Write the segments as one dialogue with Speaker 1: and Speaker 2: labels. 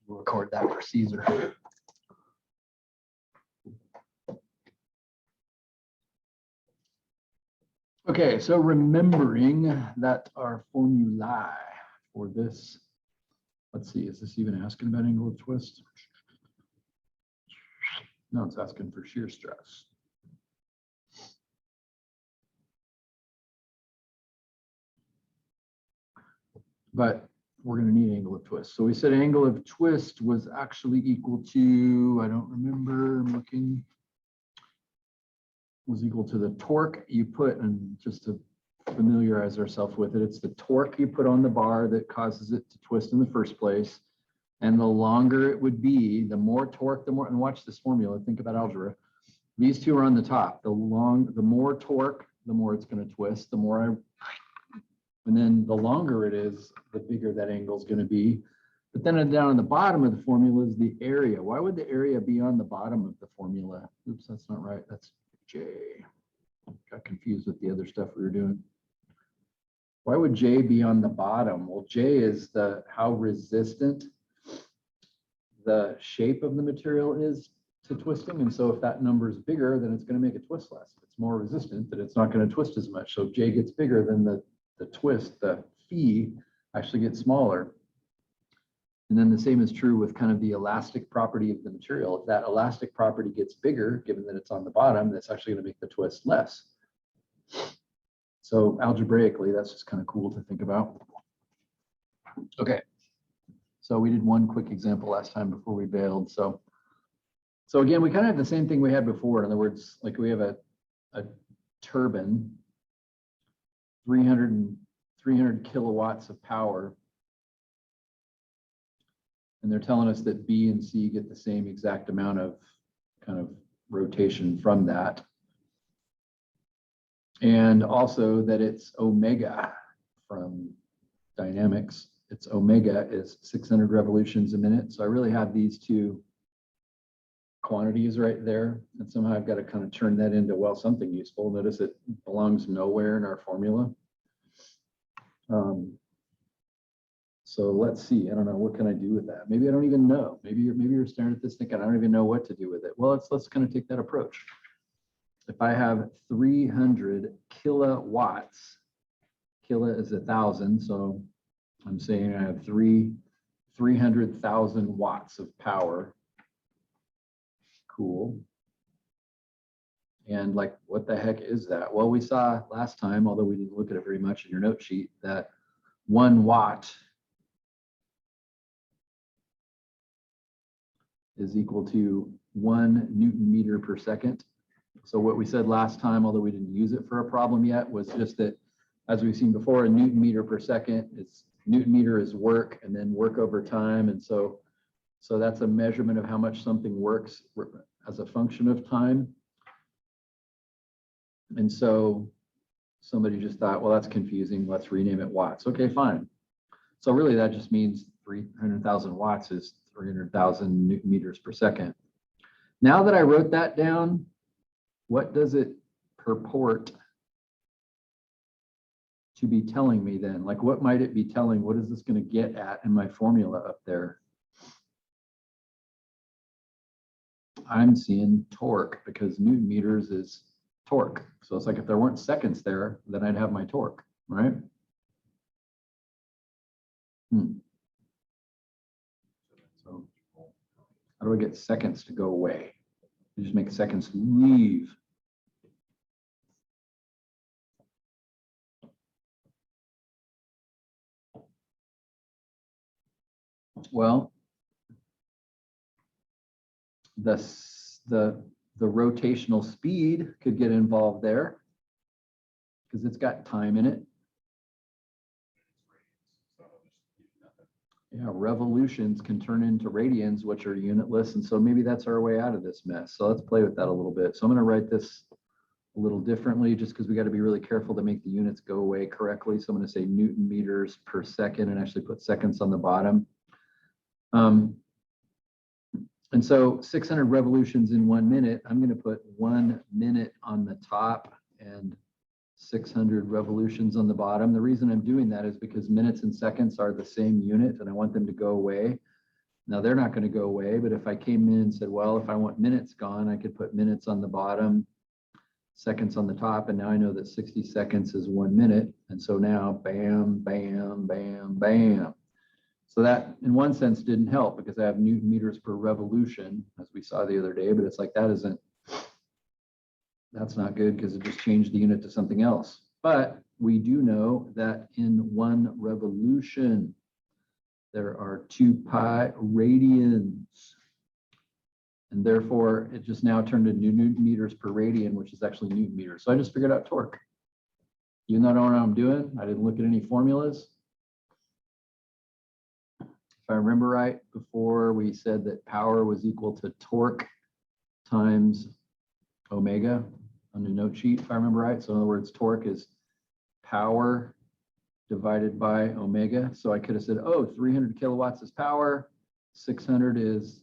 Speaker 1: We'll record that for Caesar. Okay, so remembering that our formulae for this, let's see, is this even asking about angle of twist? No, it's asking for shear stress. But we're going to need angle of twist. So we said angle of twist was actually equal to, I don't remember, I'm looking, was equal to the torque you put, and just to familiarize ourselves with it, it's the torque you put on the bar that causes it to twist in the first place. And the longer it would be, the more torque, the more, and watch this formula, think about algebra. These two are on the top. The more torque, the more it's going to twist, and then the longer it is, the bigger that angle is going to be. But then down on the bottom of the formula is the area. Why would the area be on the bottom of the formula? Oops, that's not right. That's J. Got confused with the other stuff we were doing. Why would J be on the bottom? Well, J is how resistant the shape of the material is to twisting. And so if that number is bigger, then it's going to make it twist less. If it's more resistant, then it's not going to twist as much. So if J gets bigger, then the twist, the phi, actually gets smaller. And then the same is true with kind of the elastic property of the material. If that elastic property gets bigger, given that it's on the bottom, that's actually going to make the twist less. So algebraically, that's just kind of cool to think about. Okay. So we did one quick example last time before we bailed. So again, we kind of have the same thing we had before. In other words, like we have a turbine, 300 kilowatts of power. And they're telling us that B and C get the same exact amount of kind of rotation from that. And also that it's omega from dynamics. Its omega is 600 revolutions a minute. So I really have these two quantities right there. And somehow I've got to kind of turn that into, well, something useful. Notice it belongs nowhere in our formula. So let's see. I don't know. What can I do with that? Maybe I don't even know. Maybe you're staring at this thinking, I don't even know what to do with it. Well, let's kind of take that approach. If I have 300 kilowatts, kilo is 1,000. So I'm saying I have 300,000 watts of power. Cool. And like, what the heck is that? Well, we saw last time, although we didn't look at it very much in your note sheet, that 1 watt is equal to 1 Newton meter per second. So what we said last time, although we didn't use it for a problem yet, was just that, as we've seen before, a Newton meter per second is, Newton meter is work, and then work over time. And so that's a measurement of how much something works as a function of time. And so somebody just thought, well, that's confusing. Let's rename it watts. Okay, fine. So really that just means 300,000 watts is 300,000 Newton meters per second. Now that I wrote that down, what does it purport to be telling me then? Like, what might it be telling? What is this going to get at in my formula up there? I'm seeing torque, because Newton meters is torque. So it's like if there weren't seconds there, then I'd have my torque, right? So how do I get seconds to go away? You just make seconds leave. Well, the rotational speed could get involved there because it's got time in it. Yeah, revolutions can turn into radians, which are unitless. And so maybe that's our way out of this mess. So let's play with that a little bit. So I'm going to write this a little differently just because we got to be really careful to make the units go away correctly. So I'm going to say Newton meters per second and actually put seconds on the bottom. And so 600 revolutions in 1 minute, I'm going to put 1 minute on the top and 600 revolutions on the bottom. The reason I'm doing that is because minutes and seconds are the same unit and I want them to go away. Now they're not going to go away, but if I came in and said, well, if I want minutes gone, I could put minutes on the bottom, seconds on the top, and now I know that 60 seconds is 1 minute. And so now bam, bam, bam, bam. So that in one sense didn't help because I have Newton meters per revolution, as we saw the other day, but it's like that's not good because it just changed the unit to something else. But we do know that in 1 revolution, there are 2 pi radians. And therefore, it just now turned into Newton meters per radian, which is actually Newton meters. So I just figured out torque. Even though I don't know what I'm doing, I didn't look at any formulas. If I remember right, before we said that power was equal to torque times omega on the note sheet, if I remember right. So in other words, torque is power divided by omega. So I could have said, oh, 300 kilowatts is power, 600 is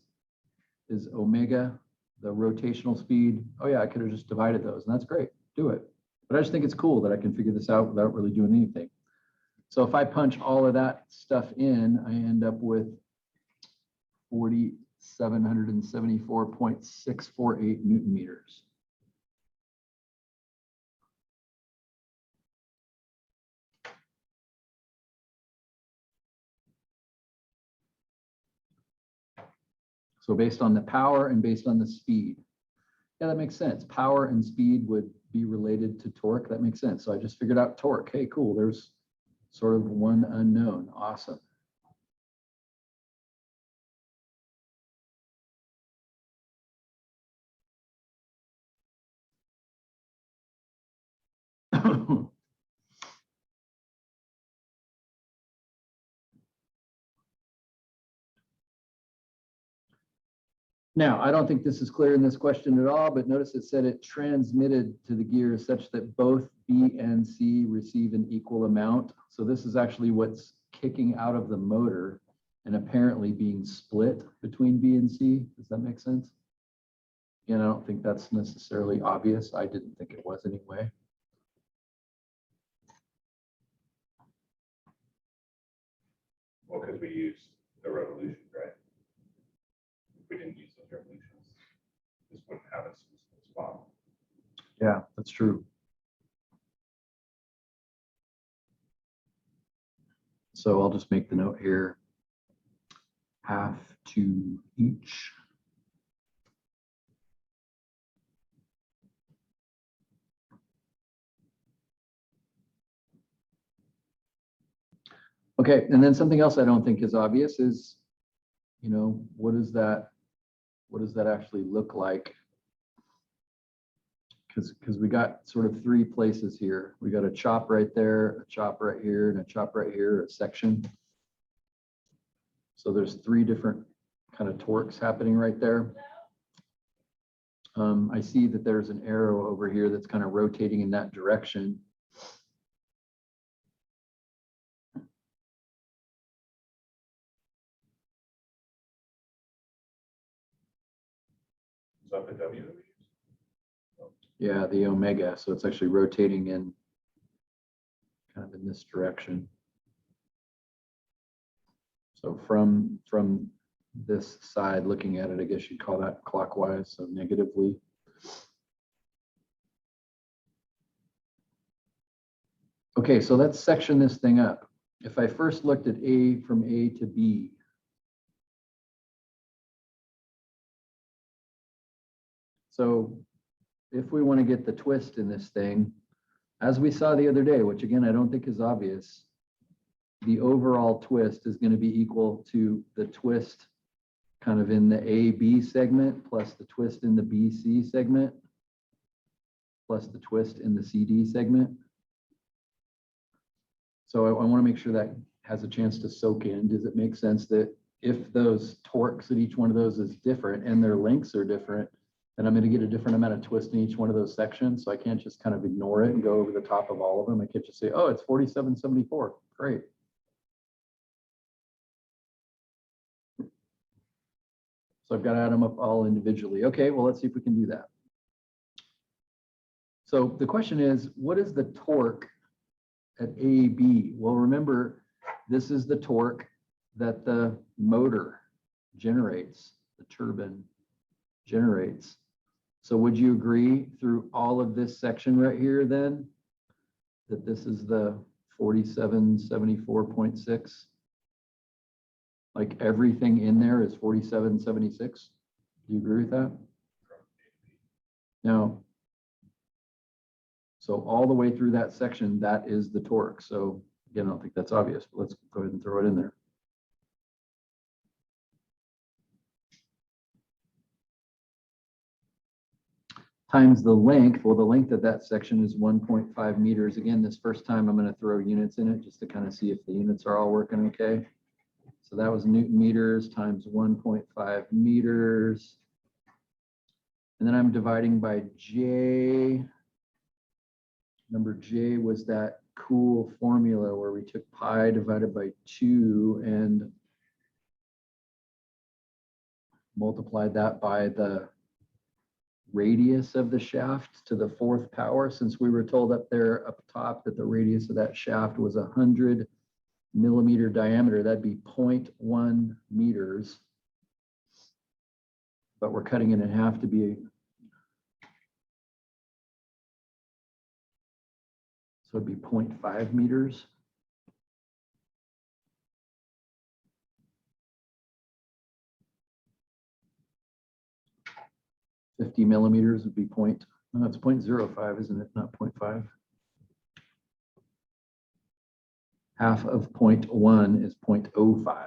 Speaker 1: omega, the rotational speed. Oh yeah, I could have just divided those, and that's great. Do it. But I just think it's cool that I can figure this out without really doing anything. So if I punch all of that stuff in, I end up with 4,774.648 Newton meters. So based on the power and based on the speed. Yeah, that makes sense. Power and speed would be related to torque. That makes sense. So I just figured out torque. Hey, cool. There's sort of one unknown. Awesome. Now, I don't think this is clear in this question at all, but notice it said it transmitted to the gears such that both B and C receive an equal amount. So this is actually what's kicking out of the motor and apparently being split between B and C. Does that make sense? Again, I don't think that's necessarily obvious. I didn't think it was anyway.
Speaker 2: Well, because we used the revolution, right? If we didn't use those revolutions, this wouldn't have us in this spot.
Speaker 1: Yeah, that's true. So I'll just make the note here. Half to each. Okay, and then something else I don't think is obvious is, you know, what does that actually look like? Because we got sort of 3 places here. We got a chop right there, a chop right here, and a chop right here, a section. So there's 3 different kind of torques happening right there. I see that there's an arrow over here that's kind of rotating in that direction.
Speaker 2: Is that the W that we used?
Speaker 1: Yeah, the omega. So it's actually rotating in kind of in this direction. So from this side looking at it, I guess you'd call that clockwise, so negatively. Okay, so let's section this thing up. If I first looked at A from A to B, so if we want to get the twist in this thing, as we saw the other day, which again, I don't think is obvious, the overall twist is going to be equal to the twist kind of in the AB segment plus the twist in the BC segment plus the twist in the CD segment. So I want to make sure that has a chance to soak in. Does it make sense that if those torques at each one of those is different and their lengths are different, then I'm going to get a different amount of twist in each one of those sections. So I can't just kind of ignore it and go over the top of all of them. I can't just say, oh, it's 4774. Great. So I've got to add them up all individually. Okay, well, let's see if we can do that. So the question is, what is the torque at AB? Well, remember, this is the torque that the motor generates, the turbine generates. So would you agree through all of this section right here then, that this is the 4774.6? Like everything in there is 4776? Do you agree with that? Now, so all the way through that section, that is the torque. So again, I don't think that's obvious, but let's go ahead and throw it in there. Times the length. Well, the length of that section is 1.5 meters. Again, this first time I'm going to throw units in it just to kind of see if the units are all working okay. So that was Newton meters times 1.5 meters. And then I'm dividing by J. Number J was that cool formula where we took pi divided by 2 and multiplied that by the radius of the shaft to the 4th power, since we were told up there up top that the radius of that shaft was 100 millimeter diameter. That'd be 0.1 meters, but we're cutting it in half to be, so it'd be 0.5 meters. $50 millimeters would be no, it's 0.05, isn't it? Not 0.5. Half of 0.1 is 0.05.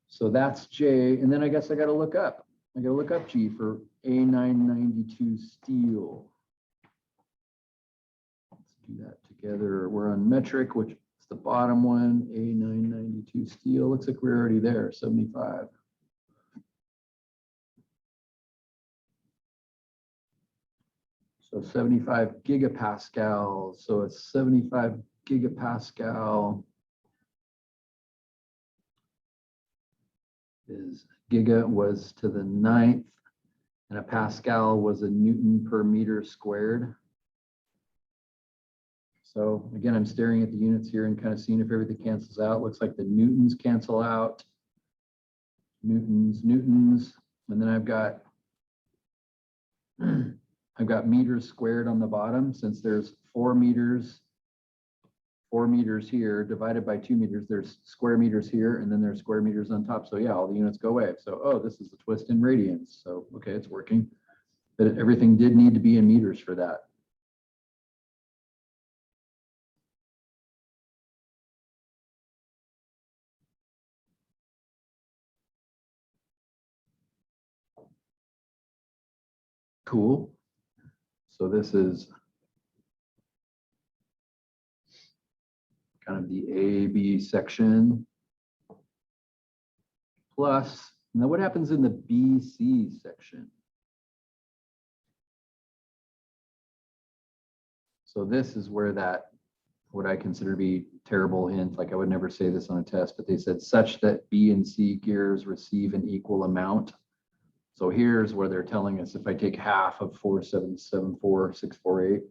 Speaker 1: So that's J. And then I guess I got to look up. I got to look up G for A992 steel. Let's do that together. We're on metric, which is the bottom one, A992 steel. Looks like we're already there, 75. So 75 gigapascals. So it's 75 gigapascal is giga was to the 9th, and a pascal was a Newton per meter squared. So again, I'm staring at the units here and kind of seeing if everything cancels out. Looks like the Newtons cancel out. Newtons, and then I've got meters squared on the bottom, since there's 4 meters here divided by 2 meters. There's square meters here, and then there's square meters on top. So yeah, all the units go away. So, oh, this is the twist in radians. So, okay, it's working. But everything did need to be in meters for that. Cool. So this is kind of the A, B section. Plus, now what happens in the B, C section? So this is where that, what I consider to be terrible hint, like I would never say this on a test, but they said such that B and C gears receive an equal amount. So here's where they're telling us if I take half of 4774.648,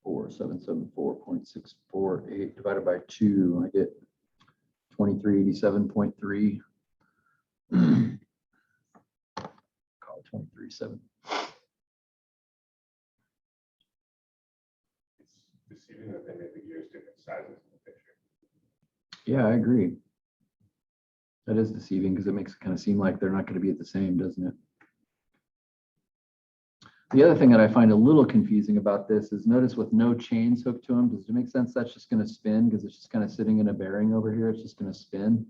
Speaker 1: 4774.648 divided by 2, I get 2387.3. Call it 23.7.
Speaker 2: It's deceiving that they made the gears different sizes in the picture.
Speaker 1: Yeah, I agree. That is deceiving because it makes it kind of seem like they're not going to be at the same, doesn't it? The other thing that I find a little confusing about this is notice with no chains hooked to them, does it make sense that's just going to spin because it's just kind of sitting in a bearing over here? It's just going to spin.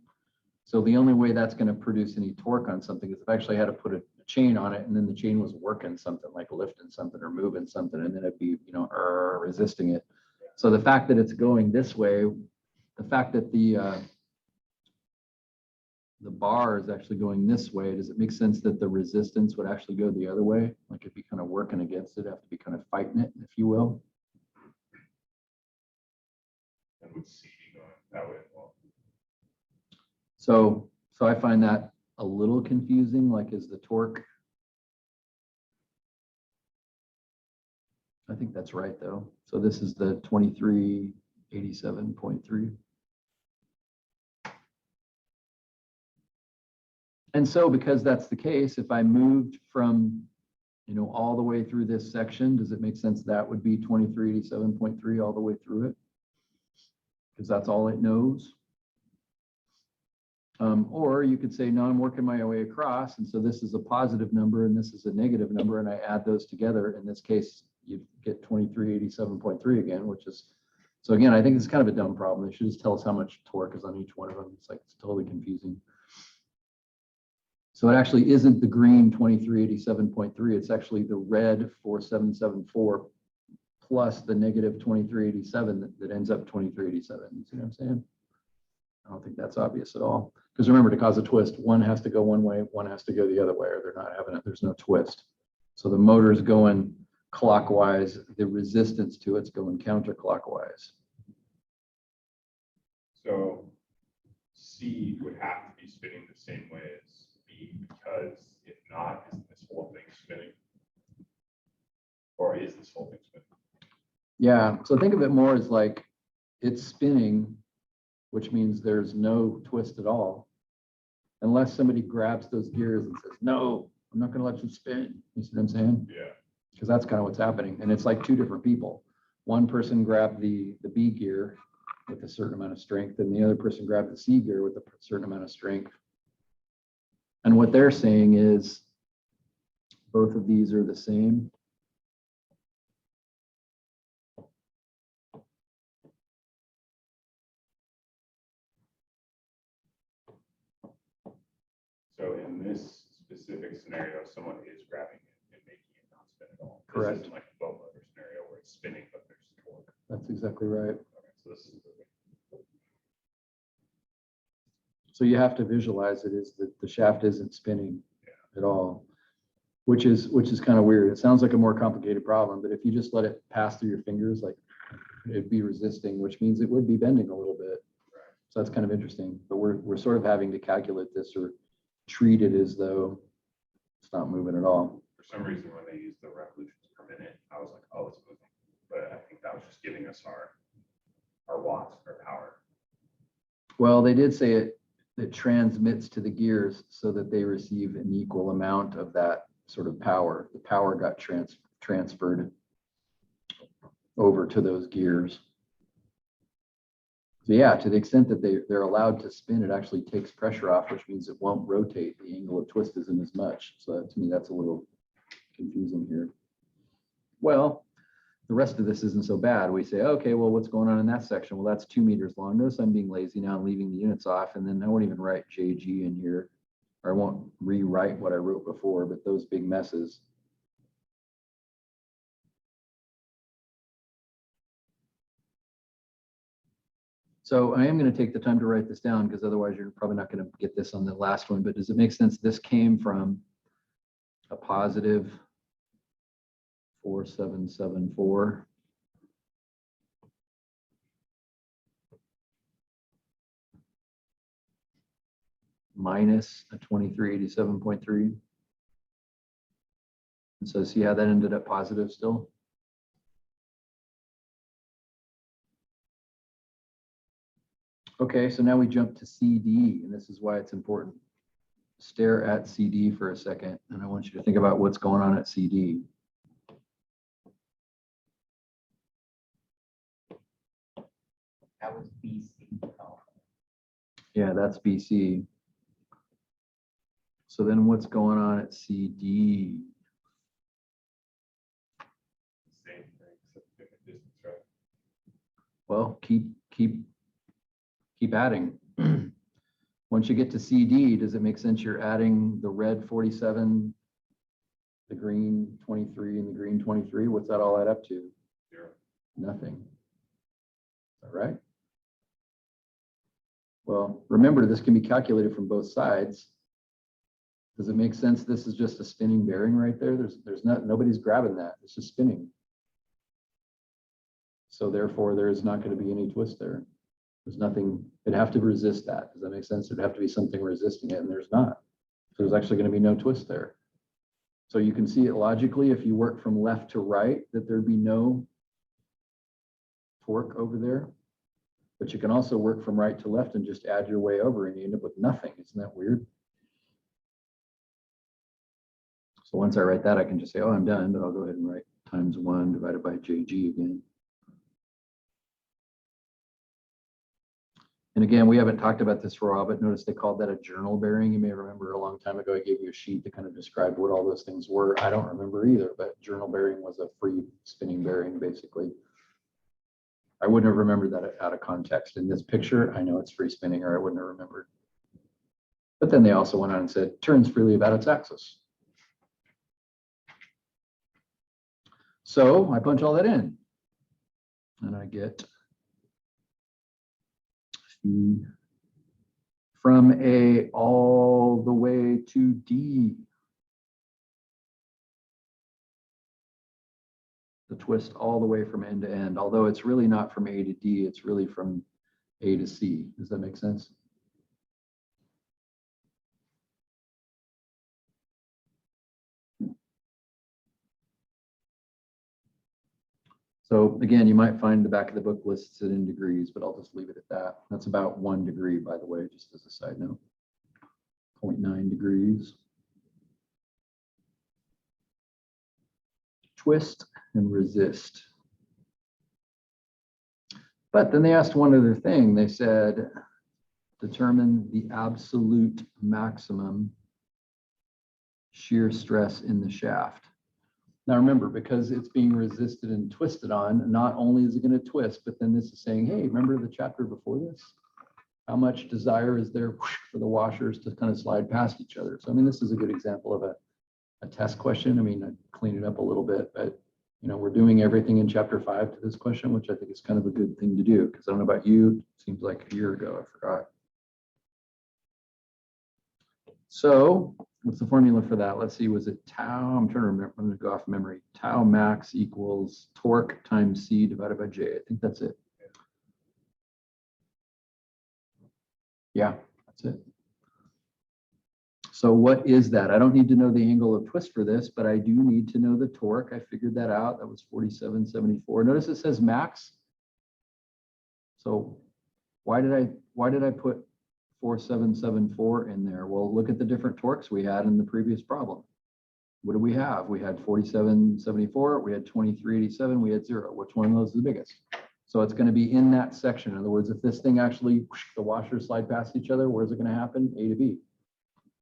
Speaker 1: So the only way that's going to produce any torque on something is if I actually had to put a chain on it and then the chain was working something like lifting something or moving something, and then it'd be, you know, resisting it. So the fact that it's going this way, the fact that the bar is actually going this way, does it make sense that the resistance would actually go the other way? Like it'd be kind of working against it, have to be kind of fighting it, if you will.
Speaker 2: And with CD going that way as well.
Speaker 1: So I find that a little confusing, like is the torque. I think that's right though. So this is the 2387.3. And so because that's the case, if I moved from, all the way through this section, does it make sense that would be 2387.3 all the way through it? Because that's all it knows. Or you could say, no, I'm working my way across. And so this is a positive number and this is a negative number. And I add those together. In this case, you get 2387.3 again, which is, so again, I think it's kind of a dumb problem. They should just tell us how much torque is on each one of them. It's like, it's totally confusing. So it actually isn't the green 2387.3. It's actually the red 4774 plus the negative 2387 that ends up 2387. You see what I'm saying? I don't think that's obvious at all. Because remember, to cause a twist, one has to go one way, one has to go the other way, or they're not having it. There's no twist. So the motor's going clockwise, the resistance to it's going counterclockwise.
Speaker 2: So C would have to be spinning the same way as B, because if not, isn't this whole thing spinning? Or is this whole thing spinning?
Speaker 1: Yeah, so think of it more as like it's spinning, which means there's no twist at all. Unless somebody grabs those gears and says, no, I'm not going to let you spin. You see what I'm saying?
Speaker 2: Yeah.
Speaker 1: Because that's kind of what's happening. And it's like two different people. One person grabbed the B gear with a certain amount of strength, and the other person grabbed the C gear with a certain amount of strength. And what they're saying is both of these are the same.
Speaker 2: So in this specific scenario, someone is grabbing it and making it not spin at all.
Speaker 1: Correct.
Speaker 2: This isn't like a boat motor scenario where it's spinning, but there's torque.
Speaker 1: That's exactly right.
Speaker 2: Okay, so this is
Speaker 1: So you have to visualize it is that the shaft isn't spinning at all, which is kind of weird. It sounds like a more complicated problem, but if you just let it pass through your fingers, like it'd be resisting, which means it would be bending a little bit.
Speaker 2: right.
Speaker 1: So that's kind of interesting, but we're sort of having to calculate this or treat it as though it's not moving at all.
Speaker 2: For some reason, when they used the revolutions per minute, I was like, oh, it's moving. But I think that was just giving us our watts, our power.
Speaker 1: Well, they did say it transmits to the gears so that they receive an equal amount of that sort of power. The power got transferred over to those gears. So yeah, to the extent that they're allowed to spin, it actually takes pressure off, which means it won't rotate. The angle of twist isn't as much. So to me, that's a little confusing here. Well, the rest of this isn't so bad. We say, okay, well, what's going on in that section? Well, that's 2 meters long. Notice I'm being lazy now. I'm leaving the units off, and then I won't even write JG in here, or I won't rewrite what I wrote before, but those big messes. So I am going to take the time to write this down because otherwise you're probably not going to get this on the last one, but does it make sense? This came from a positive 4774. Minus a 2387.3. And so see how that ended up positive still? Okay, so now we jump to CD, and this is why it's important. Stare at CD for a second, and I want you to think about what's going on at CD.
Speaker 3: That was BC. Oh.
Speaker 1: Yeah, that's BC. So then what's going on at CD?
Speaker 2: Same thing, except different distance, right?
Speaker 1: Well, keep adding. Once you get to CD, does it make sense you're adding the red 47, the green 23, and the green 23? What's that all add up to?
Speaker 2: 0.
Speaker 1: Nothing. Is that right? Well, remember, this can be calculated from both sides. Does it make sense this is just a spinning bearing right there? Nobody's grabbing that. It's just spinning. So therefore, there is not going to be any twist there. There's nothing, it'd have to resist that. Does that make sense? There'd have to be something resisting it, and there's not. So there's actually going to be no twist there. So you can see it logically if you work from left to right, that there'd be no torque over there. But you can also work from right to left and just add your way over, and you end up with nothing. Isn't that weird? So once I write that, I can just say, oh, I'm done, but I'll go ahead and write times 1 divided by JG again. And again, we haven't talked about this for a while, but notice they called that a journal bearing. You may remember a long time ago, I gave you a sheet that kind of described what all those things were. I don't remember either, but journal bearing was a free spinning bearing, basically. I wouldn't have remembered that out of context. In this picture, I know it's free spinning, or I wouldn't have remembered. But then they also went on and said, turns freely about its axis. So I punch all that in, and I get from A all the way to D. The twist all the way from end to end, although it's really not from A to D, it's really from A to C. Does that make sense? So again, you might find the back of the book lists it in degrees, but I'll just leave it at that. That's about 1 degree, by the way, just as a side note. 0.9 degrees. Twist and resist. But then they asked one other thing. They said, determine the absolute maximum shear stress in the shaft. Now remember, because it's being resisted and twisted on, not only is it going to twist, but then this is saying, hey, remember the chapter before this? How much desire is there for the washers to kind of slide past each other? So I mean, this is a good example of a test question. I mean, I cleaned it up a little bit, but you know, we're doing everything in chapter 5 to this question, which I think is kind of a good thing to do, because I don't know about you, it seems like a year ago, I forgot. So what's the formula for that? Let's see, was it tau? I'm trying to remember, I'm going to go off memory. Tau max equals torque times C divided by J. I think that's it. Yeah, that's it. So what is that? I don't need to know the angle of twist for this, but I do need to know the torque. I figured that out. That was 47.74. Notice it says max. So why did I put 4774 in there? Well, look at the different torques we had in the previous problem. What do we have? We had 4774, we had 2387, we had 0. Which one of those is the biggest? So it's going to be in that section. In other words, if this thing actually, the washers slide past each other, where's it going to happen? A to B.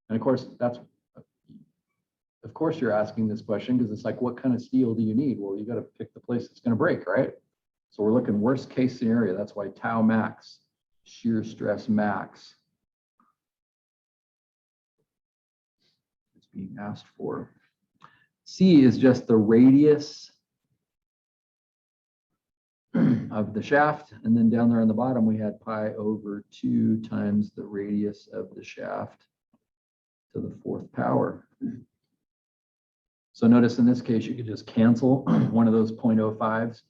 Speaker 1: And of course, of course you're asking this question because it's like, what kind of steel do you need? Well, you got to pick the place that's going to break, right? So we're looking worst case scenario. That's why tau max, shear stress max, is being asked for. C is just the radius of the shaft. And then down there on the bottom, we had pi over 2 times the radius of the shaft to the 4th power. So notice in this case, you could just cancel one of those 0.05s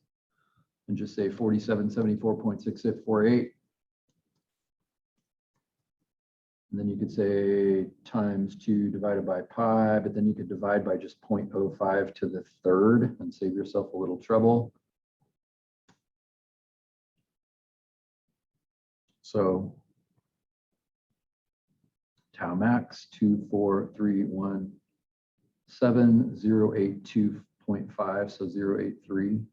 Speaker 1: and just say 4774.6848. And then you could say times 2 divided by pi, but then you could divide by just 0.05 to the 3rd and save yourself a little trouble. So tau max 24317,082.5, so 0.83.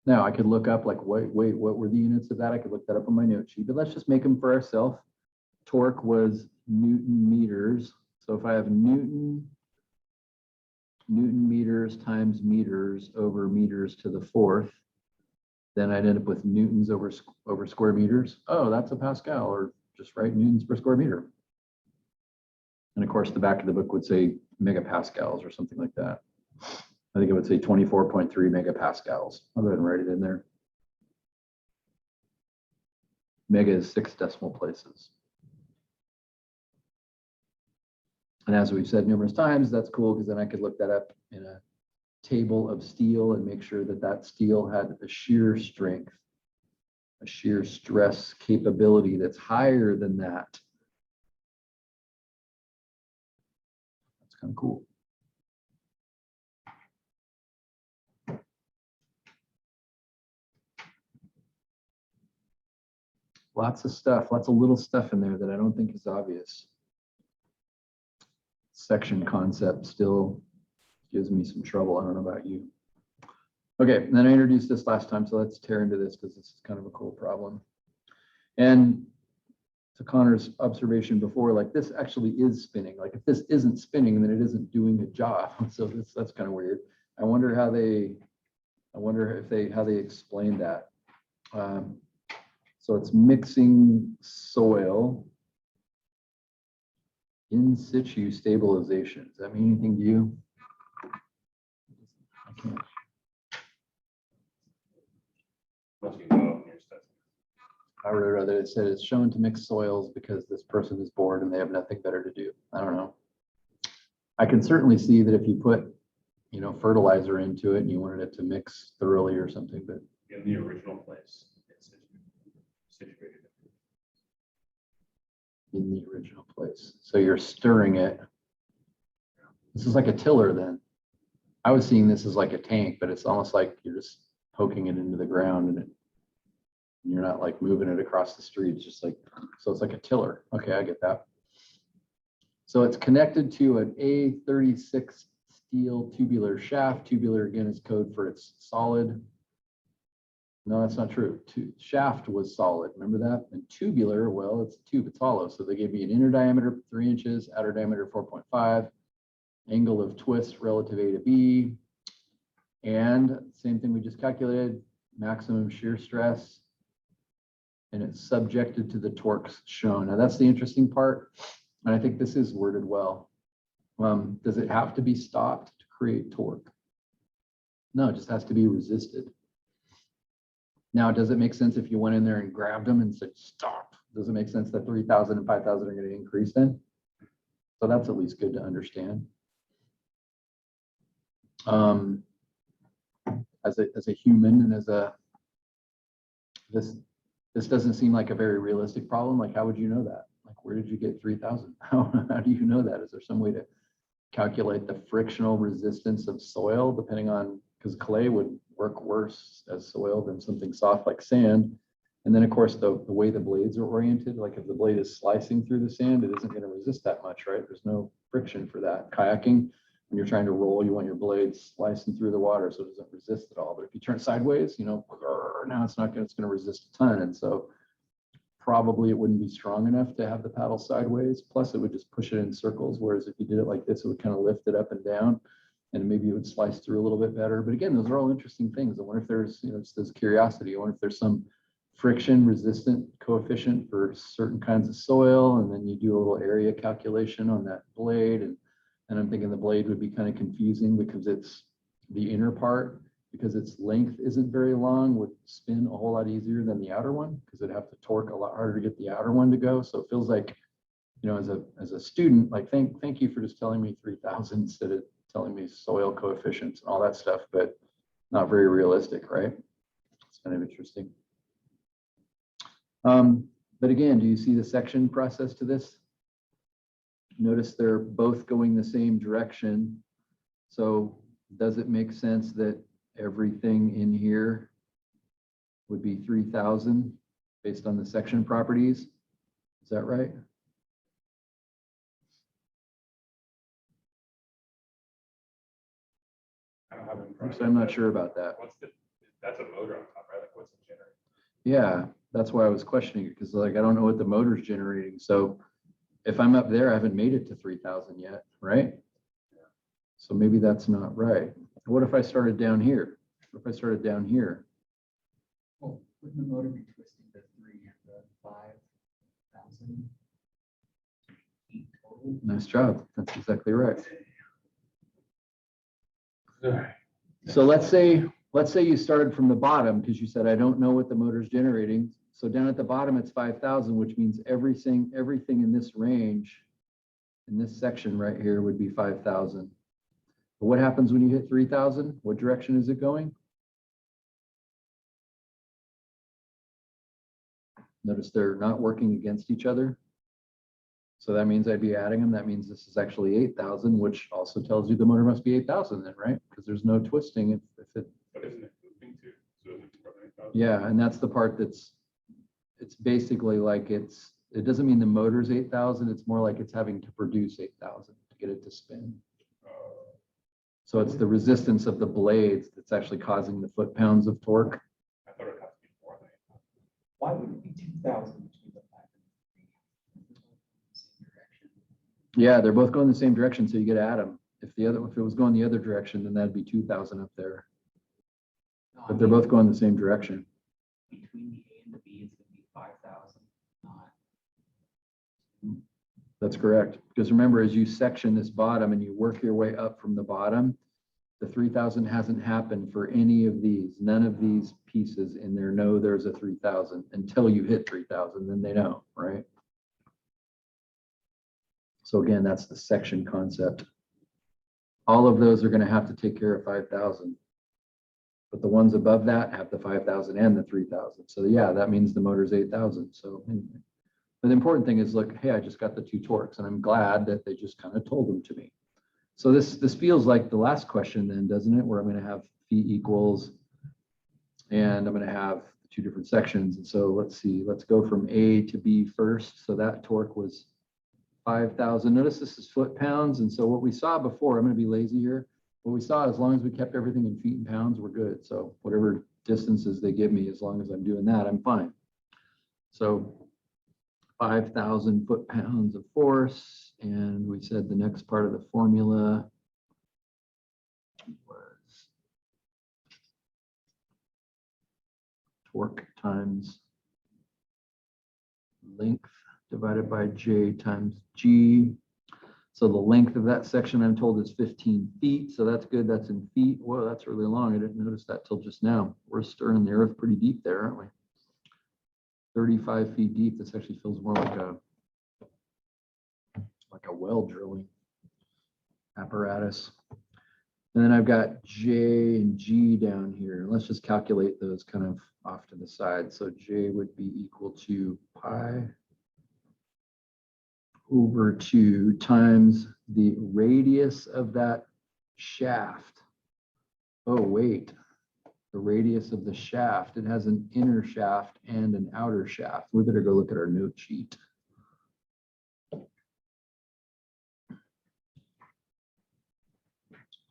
Speaker 1: Now I could look up like, wait, what were the units of that? I could look that up on my note sheet, but let's just make them for ourselves. Torque was Newton meters. So if I have Newton meters times meters over meters to the 4th, then I'd end up with newtons over square meters. Oh, that's a Pascal, or just write newtons per square meter. And of course, the back of the book would say megapascals or something like that. I think it would say 24.3 megapascals. I'll go ahead and write it in there. Mega is 6 decimal places. And as we've said numerous times, that's cool because then I could look that up in a table of steel and make sure that that steel had a shear strength, a shear stress capability that's higher than that. That's kind of cool. Lots of stuff, lots of little stuff in there that I don't think is obvious. section concept still gives me some trouble. I don't know about you. Okay, and then I introduced this last time, so let's tear into this because this is kind of a cool problem. And to Connor's observation before, like this actually is spinning. Like if this isn't spinning, then it isn't doing a job. So that's kind of weird. I wonder how they explain that. So it's mixing soil in situ stabilization. Does that mean anything to you? I can't.
Speaker 2: Unless you know in your stuff.
Speaker 1: I wrote other, it said it's shown to mix soils because this person is bored and they have nothing better to do. I don't know. I can certainly see that if you put, you know, fertilizer into it and you wanted it to mix thoroughly or something, but
Speaker 2: In the original place, it's situated.
Speaker 1: in the original place. So you're stirring it. This is like a tiller then. I was seeing this as like a tank, but it's almost like you're just poking it into the ground and you're not like moving it across the street. It's just like, so it's like a tiller. Okay, I get that. So it's connected to an A36 steel tubular shaft. Tubular again is code for it's solid. No, that's not true. Shaft was solid. Remember that? And tubular, well, it's a tube, it's hollow. So they gave me an inner diameter 3 inches, outer diameter 4.5, angle of twist relative A to B. And same thing we just calculated, maximum shear stress. And it's subjected to the torques shown. Now that's the interesting part. And I think this is worded well. Does it have to be stopped to create torque? No, it just has to be resisted. Now, does it make sense if you went in there and grabbed them and said, stop? Does it make sense that 3,000 and 5,000 are going to increase then? So that's at least good to understand. As a human and as a, this doesn't seem like a very realistic problem. Like, how would you know that? Like, where did you get 3,000? How do you know that? Is there some way to calculate the frictional resistance of soil depending on, because clay would work worse as soil than something soft like sand. And then of course, the way the blades are oriented, like if the blade is slicing through the sand, it isn't going to resist that much, right? There's no friction for that. Kayaking, when you're trying to roll, you want your blades slicing through the water so it doesn't resist at all. But if you turn it sideways, you know, now it's not going, it's going to resist a ton. And so probably it wouldn't be strong enough to have the paddle sideways. Plus it would just push it in circles. Whereas if you did it like this, it would kind of lift it up and down. And maybe it would slice through a little bit better. But again, those are all interesting things. I wonder if there's, you know, just this curiosity. I wonder if there's some friction resistant coefficient for certain kinds of soil. And then you do a little area calculation on that blade. And I'm thinking the blade would be kind of confusing because it's the inner part, because its length isn't very long, would spin a whole lot easier than the outer one, because it'd have to torque a lot harder to get the outer one to go. So it feels like, you know, as a student, like thank you for just telling me 3,000 instead of telling me soil coefficients and all that stuff, but not very realistic, right? It's kind of interesting. But again, do you see the section process to this? Notice they're both going the same direction. So does it make sense that everything in here would be 3,000 based on the section properties? Is that right?
Speaker 2: I don't have it in front of
Speaker 1: So
Speaker 2: me,
Speaker 1: I'm not
Speaker 2: but
Speaker 1: sure about that.
Speaker 2: that's a motor on top, right? Like what's the generator?
Speaker 1: Yeah, that's why I was questioning it, because like I don't know what the motor's generating. So if I'm up there, I haven't made it to 3,000 yet, right? So maybe that's not right. What if I started down here? What if I started down here?
Speaker 3: Well, wouldn't the motor be twisting the 3 and the 5,000 feet total?
Speaker 1: Nice job. That's exactly right.
Speaker 2: Alright.
Speaker 1: So let's say you started from the bottom because you said, I don't know what the motor's generating. So down at the bottom, it's 5,000, which means everything in this range, in this section right here would be 5,000. But what happens when you hit 3,000? What direction is it going? Notice they're not working against each other. So that means I'd be adding them. That means this is actually 8,000, which also tells you the motor must be 8,000 then, right? Because there's no twisting if it.
Speaker 2: But isn't it moving too? So is it from 8,000?
Speaker 1: Yeah, and that's the part it's basically like it doesn't mean the motor's 8,000. It's more like it's having to produce 8,000 to get it to spin.
Speaker 2: Uh,
Speaker 1: So it's the resistance of the blades that's actually causing the foot-pounds of torque.
Speaker 2: I thought it had to be more than.
Speaker 3: Why would it be 2,000 between the 5 and the 3? Same direction.
Speaker 1: Yeah, they're both going the same direction, so you get to add them. If it was going the other direction, then that'd be 2,000 up there.
Speaker 3: No, I
Speaker 1: But they're
Speaker 3: mean,
Speaker 1: both going the same direction.
Speaker 3: between the A and the B, it's gonna be 5,000, not.
Speaker 1: That's correct. Because remember, as you section this bottom and you work your way up from the bottom, the 3,000 hasn't happened for any of these. None of these pieces in there know there's a 3,000 until you hit 3,000, then they know, right? So again, that's the section concept. All of those are going to have to take care of 5,000. But the ones above that have the 5,000 and the 3,000. So yeah, that means the motor's 8,000. So anyway. But the important thing is, look, hey, I just got the two torques, and I'm glad that they just kind of told them to me. So this feels like the last question then, doesn't it? Where I'm going to have phi equals, and I'm going to have two different sections. And so let's see, let's go from A to B first. So that torque was 5,000. Notice this is foot-pounds. And so what we saw before, I'm going to be lazy here. What we saw, as long as we kept everything in feet and pounds, we're good. So whatever distances they give me, as long as I'm doing that, I'm fine. So 5,000 foot-pounds of force. And we said the next part of the formula was torque times length divided by J times G. So the length of that section, I'm told, is 15 feet. So that's good. That's in feet. Whoa, that's really long. I didn't notice that till just now. We're stirring the earth pretty deep there, aren't we? 35 feet deep. This actually feels more like a well drilling apparatus. And then I've got J and G down here. Let's just calculate those kind of off to the side. So J would be equal to pi over 2 times the radius of that shaft. Oh, wait. The radius of the shaft. It has an inner shaft and an outer shaft. We better go look at our note sheet.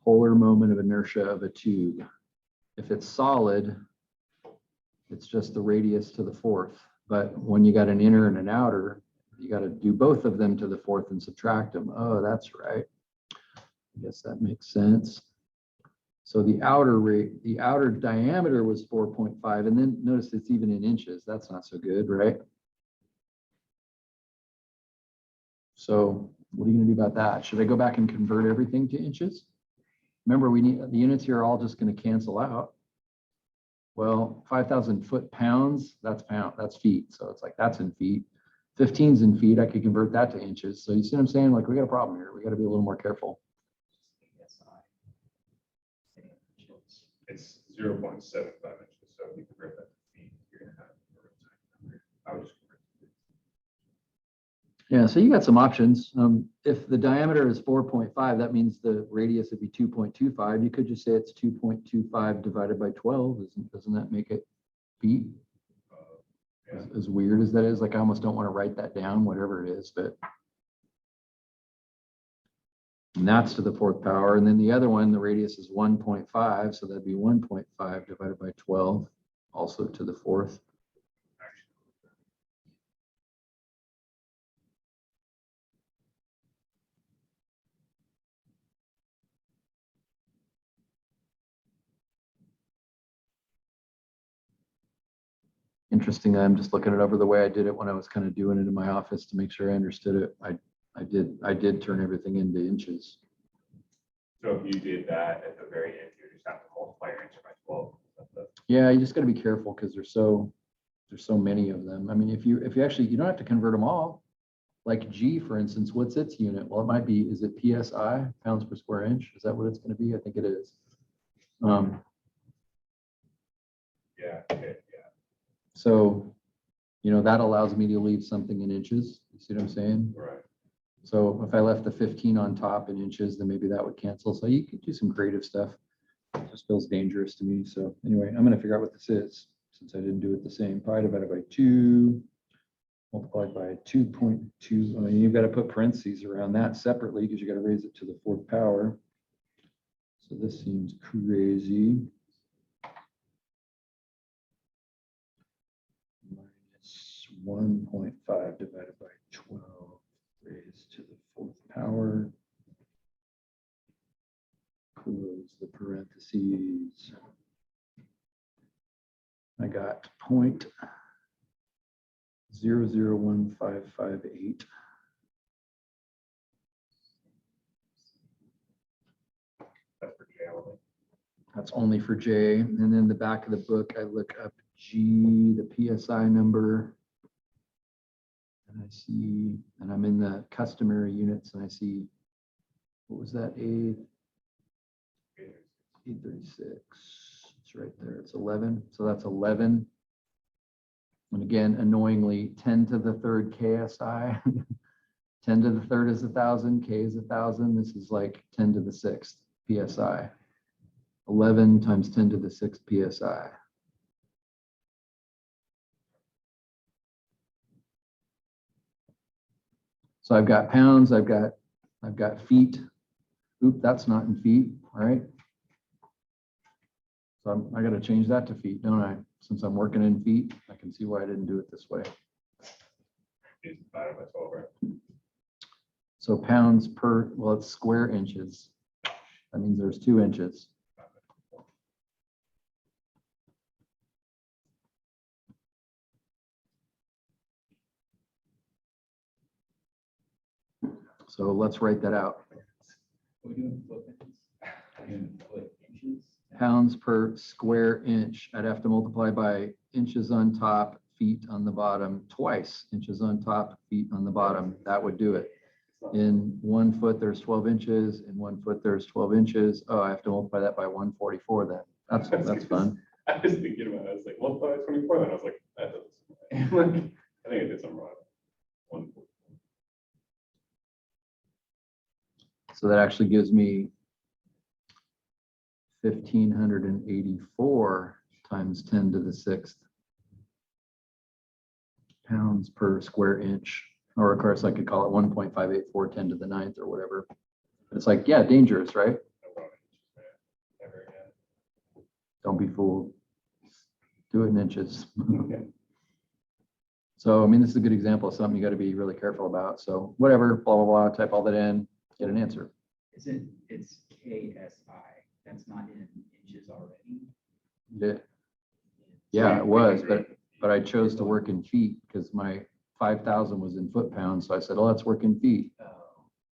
Speaker 1: Polar moment of inertia of a tube. If it's solid, it's just the radius to the fourth. But when you got an inner and an outer, you got to do both of them to the fourth and subtract them. Oh, that's right. I guess that makes sense. So the outer diameter was 4.5, and then notice it's even in inches. That's not so good, right? So what are you going to do about that? Should I go back and convert everything to inches? Remember, we need the units here are all just going to cancel out. Well, 5,000 foot-pounds, that's pound, that's feet. So it's like that's in feet. 15's in feet. I could convert that to inches. So you see what I'm saying? Like we got a problem here. We got to be a little more careful.
Speaker 2: It's 0.75 inches, so if you convert that to feet, you're gonna have a real tiny number. I would just convert it to feet.
Speaker 1: Yeah, so you got some options. If the diameter is 4.5, that means the radius would be 2.25. You could just say it's 2.25 divided by 12. Doesn't that make it feet?
Speaker 2: Yeah.
Speaker 1: As weird as that is, like I almost don't want to write that down, whatever it is, but. And that's to the fourth power. And then the other one, the radius is 1.5. So that'd be 1.5 divided by 12, also to the fourth. Interesting. I'm just looking it over the way I did it when I was kind of doing it in my office to make sure I understood it. I did turn everything into inches.
Speaker 2: So if you did that at the very end, you just have to multiply your answer by 12.
Speaker 1: Yeah, you just got to be careful because there's so many of them. I mean, if you actually, you don't have to convert them all. Like G, for instance, what's its unit? Well, it might be, is it PSI, pounds per square inch? Is that what it's going to be? I think it is.
Speaker 2: Yeah, okay, yeah.
Speaker 1: So, that allows me to leave something in inches. You see what I'm saying?
Speaker 2: Right.
Speaker 1: So if I left the 15 on top in inches, then maybe that would cancel. So you could do some creative stuff. It just feels dangerous to me. So anyway, I'm going to figure out what this is since I didn't do it the same. Pi divided by 2 multiplied by 2.2. You've got to put parentheses around that separately because you got to raise it to the fourth power. So this seems crazy. Minus 1.5 divided by 12 raised to the fourth power. Close the parentheses. I got 0.001558.
Speaker 2: That's for J only.
Speaker 1: That's only for J. And then the back of the book, I look up G, the PSI number. And I see, and I'm in the customary units and I see, what was that, 836. It's right there. It's 11. So that's 11. And again, annoyingly, 10 to the third KSI. 10 to the third is 1,000. K is 1,000. This is like 10 to the sixth PSI. 11 times 10 to the sixth PSI. So I've got pounds, I've got feet. Oop, that's not in feet, all right? So I got to change that to feet, don't I? Since I'm working in feet, I can see why I didn't do it this way.
Speaker 2: It's divided by 12, right?
Speaker 1: So pounds per, well, it's square inches. That means there's 2 inches. So let's write that out.
Speaker 3: We're doing foot pounds. Foot inches.
Speaker 1: Pounds per square inch. I'd have to multiply by inches on top, feet on the bottom twice. Inches on top, feet on the bottom. That would do it. In 1 foot, there's 12 inches. In 1 foot, there's 12 inches. Oh, I have to multiply that by 144 then. That's fun.
Speaker 2: I was thinking about it. I was like, multiply by 24. Then I was like, that doesn't seem right. I think I did something wrong. 1.
Speaker 1: So that actually gives me 1,584 times 10 to the sixth pounds per square inch. Or of course I could call it 1.584 10 to the ninth or whatever. But it's like, yeah, dangerous, right?
Speaker 2: Never again.
Speaker 1: Don't be fooled. Do it in inches. So, I mean, this is a good example of something you got to be really careful about. So whatever, blah, blah, blah, type all that in, get an answer.
Speaker 3: It's KSI. That's not in inches already.
Speaker 1: Yeah, it was, but I chose to work in feet because my 5,000 was in foot pounds. So I said, oh, let's work in feet.
Speaker 3: Oh,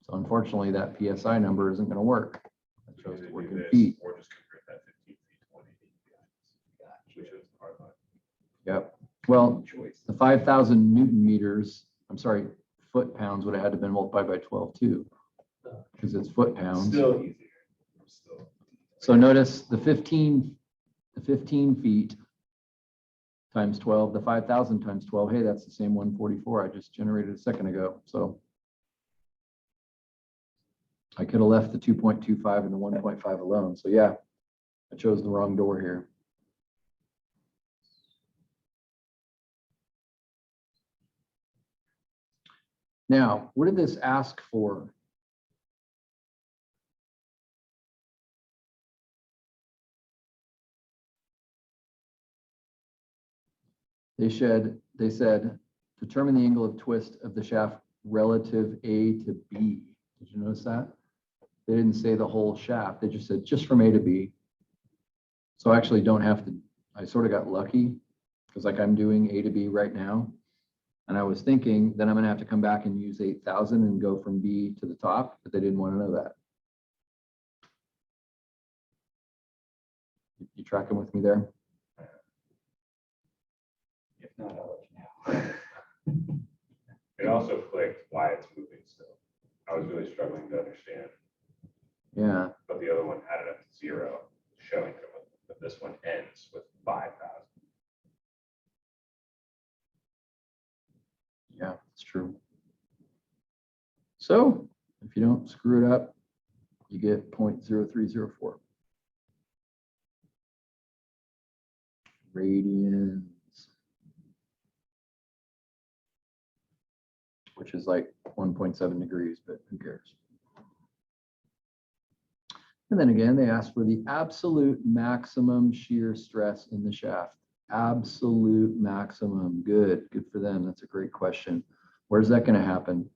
Speaker 1: So unfortunately, that PSI number isn't going to work. I chose to work in
Speaker 2: This,
Speaker 1: feet.
Speaker 2: or just convert that 15 feet to 180, which is the hard line.
Speaker 1: Yep. Well,
Speaker 3: choice.
Speaker 1: the 5,000 Newton meters, I'm sorry, foot pounds would have had to been multiplied by 12 too, because it's foot pounds.
Speaker 2: Still easier. Still.
Speaker 1: So notice the 15 feet times 12, the 5,000 times 12. Hey, that's the same 144 I just generated a second ago. So I could have left the 2.25 and the 1.5 alone. So yeah, I chose the wrong door here. Now, what did this ask for? They said, determine the angle of twist of the shaft relative A to B. Did you notice that? They didn't say the whole shaft. They just said just from A to B. So I actually don't have to, I sort of got lucky because like I'm doing A to B right now. And I was thinking then I'm going to have to come back and use 8,000 and go from B to the top, but they didn't want to know that. You tracking with me there?
Speaker 3: If not, I'll let you know.
Speaker 2: It also clicked why it's moving still. I was really struggling to understand,
Speaker 1: Yeah.
Speaker 2: but the other one had it at 0, showing that this one ends with 5,000.
Speaker 1: Yeah, it's true. So if you don't screw it up, you get 0.0304. Radians. which is like 1.7 degrees, but who cares? And then again, they asked for the absolute maximum shear stress in the shaft. Absolute maximum. Good for them. That's a great question. Where's that going to happen?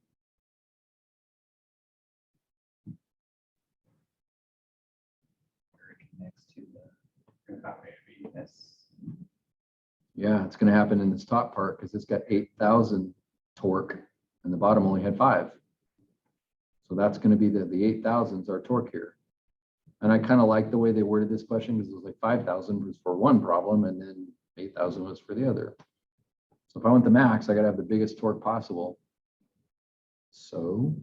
Speaker 3: Next to the, yes.
Speaker 1: Yeah, it's going to happen in this top part because it's got 8,000 torque and the bottom only had 5. So that's going to be the 8,000s are torque here. And I kind of like the way they worded this question because it was like 5,000 was for one problem and then 8,000 was for the other. So if I want the max, I got to have the biggest torque possible. So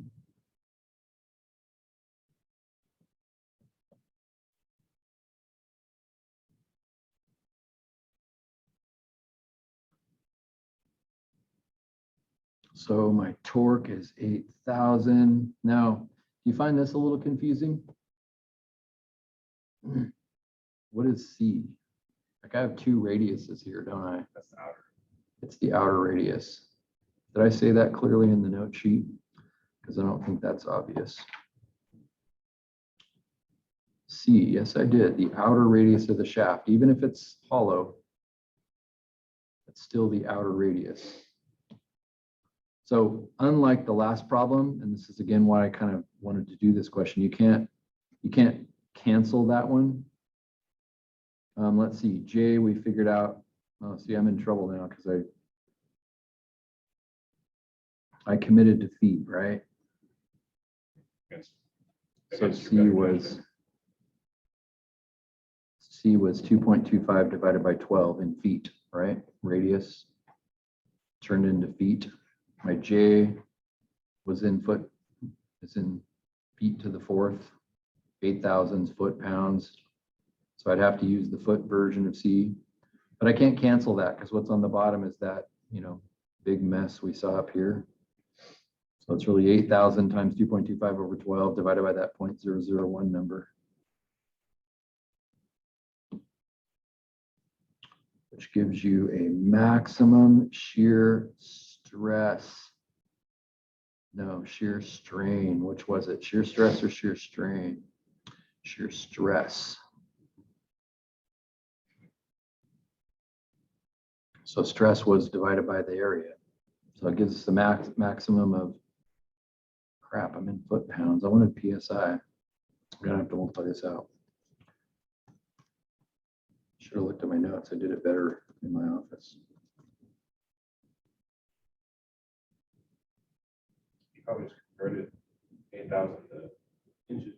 Speaker 1: my torque is 8,000. Now, do you find this a little confusing? What is C? Like I have 2 radiuses here, don't I?
Speaker 2: That's the outer.
Speaker 1: It's the outer radius. Did I say that clearly in the note sheet? Because I don't think that's obvious. C, yes, I did. The outer radius of the shaft, even if it's hollow, it's still the outer radius. So unlike the last problem, and this is again why I kind of wanted to do this question, you can't cancel that one. Let's see, J, we figured out. Oh, see, I'm in trouble now because I committed to feet, right?
Speaker 2: Against-
Speaker 1: So
Speaker 2: against your
Speaker 1: C was 2.25 divided by 12 in feet, right? Radius turned into feet. My J was in foot, is in feet to the 4th, 8,000 foot pounds. So I'd have to use the foot version of C, but I can't cancel that because what's on the bottom is that, big mess we saw up here. So it's really 8,000 times 2.25 over 12 divided by that 0.001 number, which gives you a maximum shear stress. No, shear strain. Which was it? Shear stress or shear strain? Shear stress. So stress was divided by the area. So it gives us the maximum of, crap, I'm in foot pounds. I wanted PSI. I'm gonna have to multiply this out. Should have looked at my notes. I did it better in my office.
Speaker 2: You probably just converted 8,000 to inches,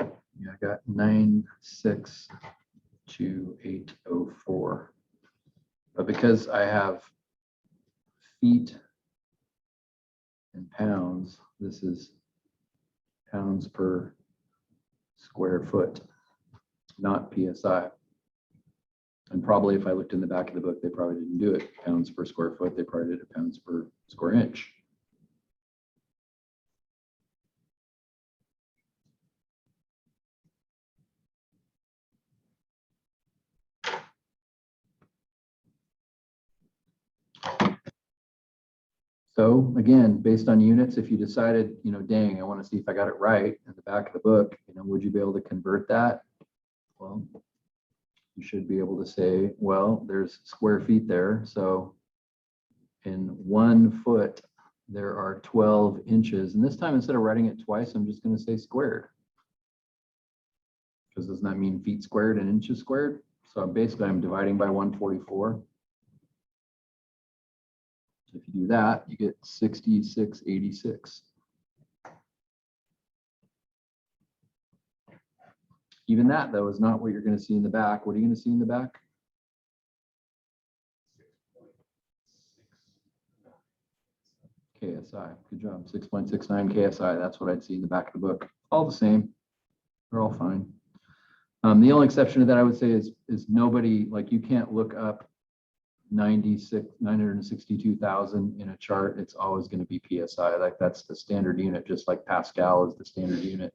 Speaker 2: right?
Speaker 1: Yeah, I got 962,804. But because I have feet and pounds, this is pounds per square foot, not PSI. And probably if I looked in the back of the book, they probably didn't do it pounds per square foot. They probably did it pounds per square inch. So again, based on units, if you decided, dang, I want to see if I got it right in the back of the book, would you be able to convert that? Well, you should be able to say, well, there's square feet there. So in 1 foot, there are 12 inches. And this time, instead of writing it twice, I'm just going to say squared. Because doesn't that mean feet squared and inches squared? So basically, I'm dividing by 144. If you do that, you get 6686. Even that, though, is not what you're going to see in the back. What are you going to see in the back?
Speaker 2: 6.69.
Speaker 1: KSI. Good job. 6.69 KSI. That's what I'd see in the back of the book. All the same. They're all fine. The only exception to that I would say is nobody, like you can't look up 962,000 in a chart. It's always going to be PSI. Like that's the standard unit, just like Pascal is the standard unit.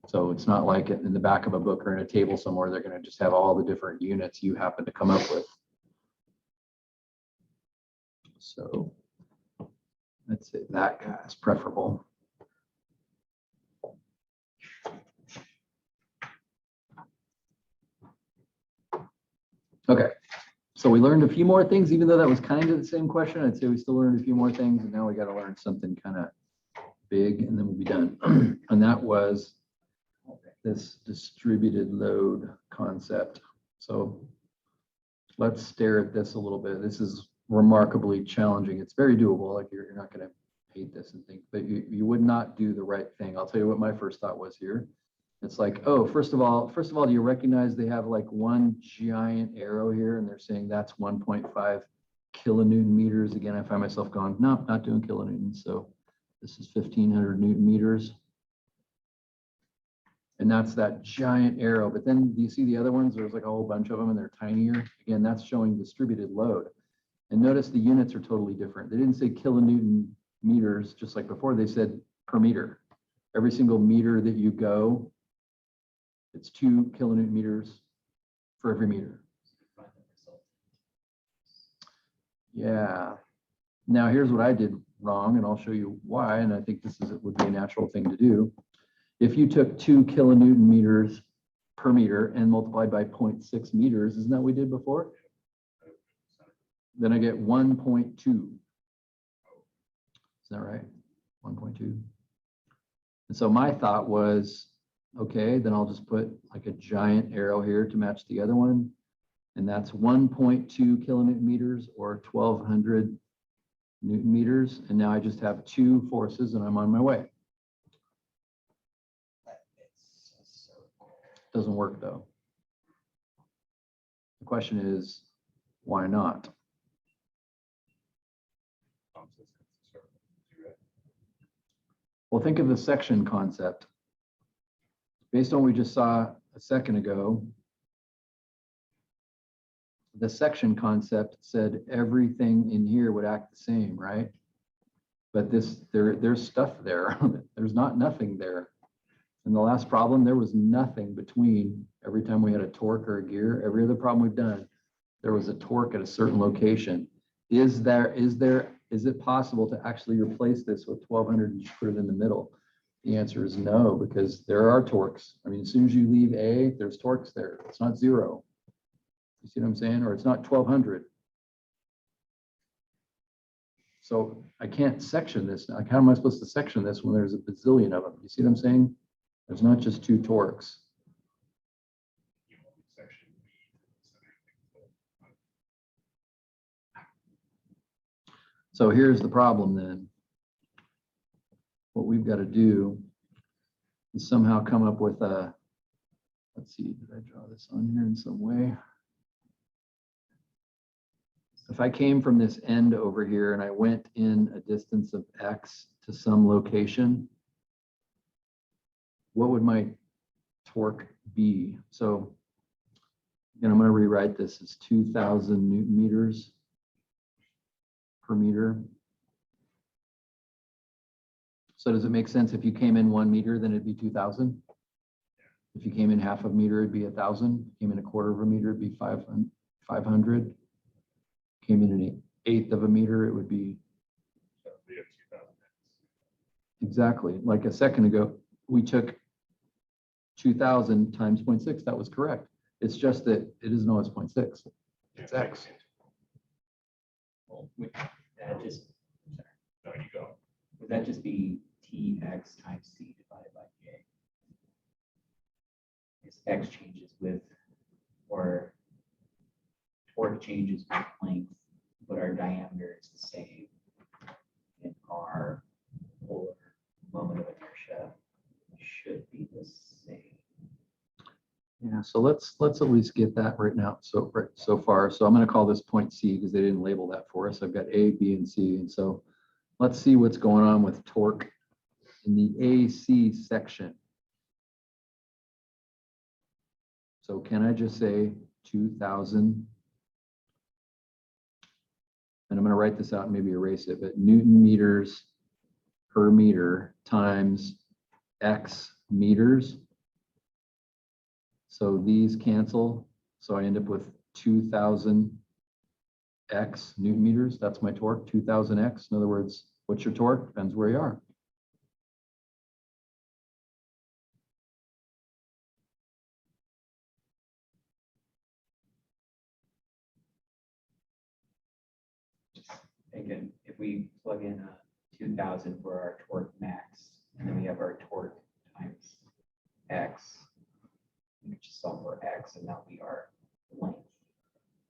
Speaker 1: So it's not like in the back of a book or in a table somewhere, they're going to just have all the different units you happen to come up with. So I'd say that guy is preferable. Okay, so we learned a few more things, even though that was kind of the same question. I'd say we still learned a few more things, and now we got to learn something kind of big, and then we'll be done. And that was this distributed load concept. So let's stare at this a little bit. This is remarkably challenging. It's very doable. Like you're not going to hate this and think, but you would not do the right thing. I'll tell you what my first thought was here. It's like, oh, first of all, do you recognize they have like one giant arrow here and they're saying that's 1.5 kilonewton meters. Again, I find myself going, no, not doing kilonewtons. So this is 1500 Newton meters. And that's that giant arrow. But then do you see the other ones? There's like a whole bunch of them and they're tinier. Again, that's showing distributed load. And notice the units are totally different. They didn't say kilonewton meters, just like before, they said per meter. Every single meter that you go, it's 2 kilonewton meters for every meter. Yeah. Now here's what I did wrong, and I'll show you why. And I think this would be a natural thing to do. If you took 2 kilonewton meters per meter and multiplied by 0.6 meters, isn't that what we did before? Then I get 1.2. Is that right? 1.2. And so my thought was, okay, then I'll just put like a giant arrow here to match the other one. And that's 1.2 kilonewton meters or 1200 Newton meters. And now I just have 2 forces and I'm on my way. Doesn't work though. The question is, why not? Well, think of the section concept. Based on what we just saw a second ago, the section concept said everything in here would act the same, right? But there's stuff there. There's nothing there. In the last problem, there was nothing between every time we had a torque or a gear. Every other problem we've done, there was a torque at a certain location. Is it possible to actually replace this with 1200 and just put it in the middle? The answer is no, because there are torques. I mean, as soon as you leave A, there's torques there. It's not 0. You see what I'm saying? Or it's not 1200. So I can't section this. Like, how am I supposed to section this when there's a bazillion of them? You see what I'm saying? There's not just 2 torques. So here's the problem then. What we've got to do is somehow come up with a, let's see, did I draw this on here in some way? If I came from this end over here and I went in a distance of X to some location, what would my torque be? So again, I'm going to rewrite this as 2000 Newton meters per meter. So does it make sense if you came in 1 meter, then it'd be 2000? If you came in half a meter, it'd be 1000. Came in a quarter of a meter, it'd be 500. Came in an eighth of a meter, it would be. Exactly. Like a second ago, we took 2000 times 0.6. That was correct. It's just that it isn't always 0.6. It's X.
Speaker 3: Well, would that just,
Speaker 2: No, you go.
Speaker 3: would that just be Tx times C divided by J? Is X changes with, or torque changes with length, but our diameter is the same, and our polar moment of inertia should be the same.
Speaker 1: Yeah, so let's at least get that written out so far. So I'm going to call this point C because they didn't label that for us. I've got A, B, and C. And so let's see what's going on with torque in the AC section. So can I just say 2000? And I'm going to write this out and maybe erase it, but Newton meters per meter times X meters. So these cancel. So I end up with 2000 X Newton meters. That's my torque, 2000 X. In other words, What's your torque? Depends where you are.
Speaker 3: Just thinking, if we plug in a 2000 for our torque max, and then we have our torque times X, we can just solve for X, and that'll be our length.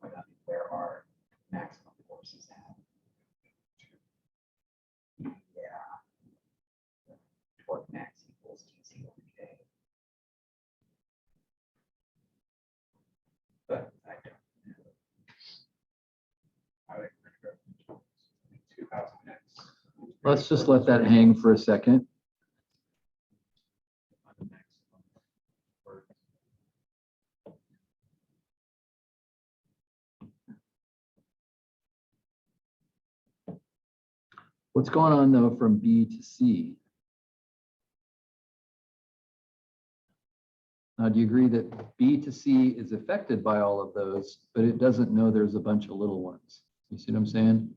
Speaker 3: Or that'll be where our maximum force is at. Yeah. Torque max equals TC over K. But I don't know.
Speaker 2: I think we're gonna go 2000X.
Speaker 1: Let's just let that hang for a second.
Speaker 3: On the maximum work.
Speaker 1: What's going on though from B to C? Now, do you agree that B to C is affected by all of those, but it doesn't know there's a bunch of little ones? You see what I'm saying?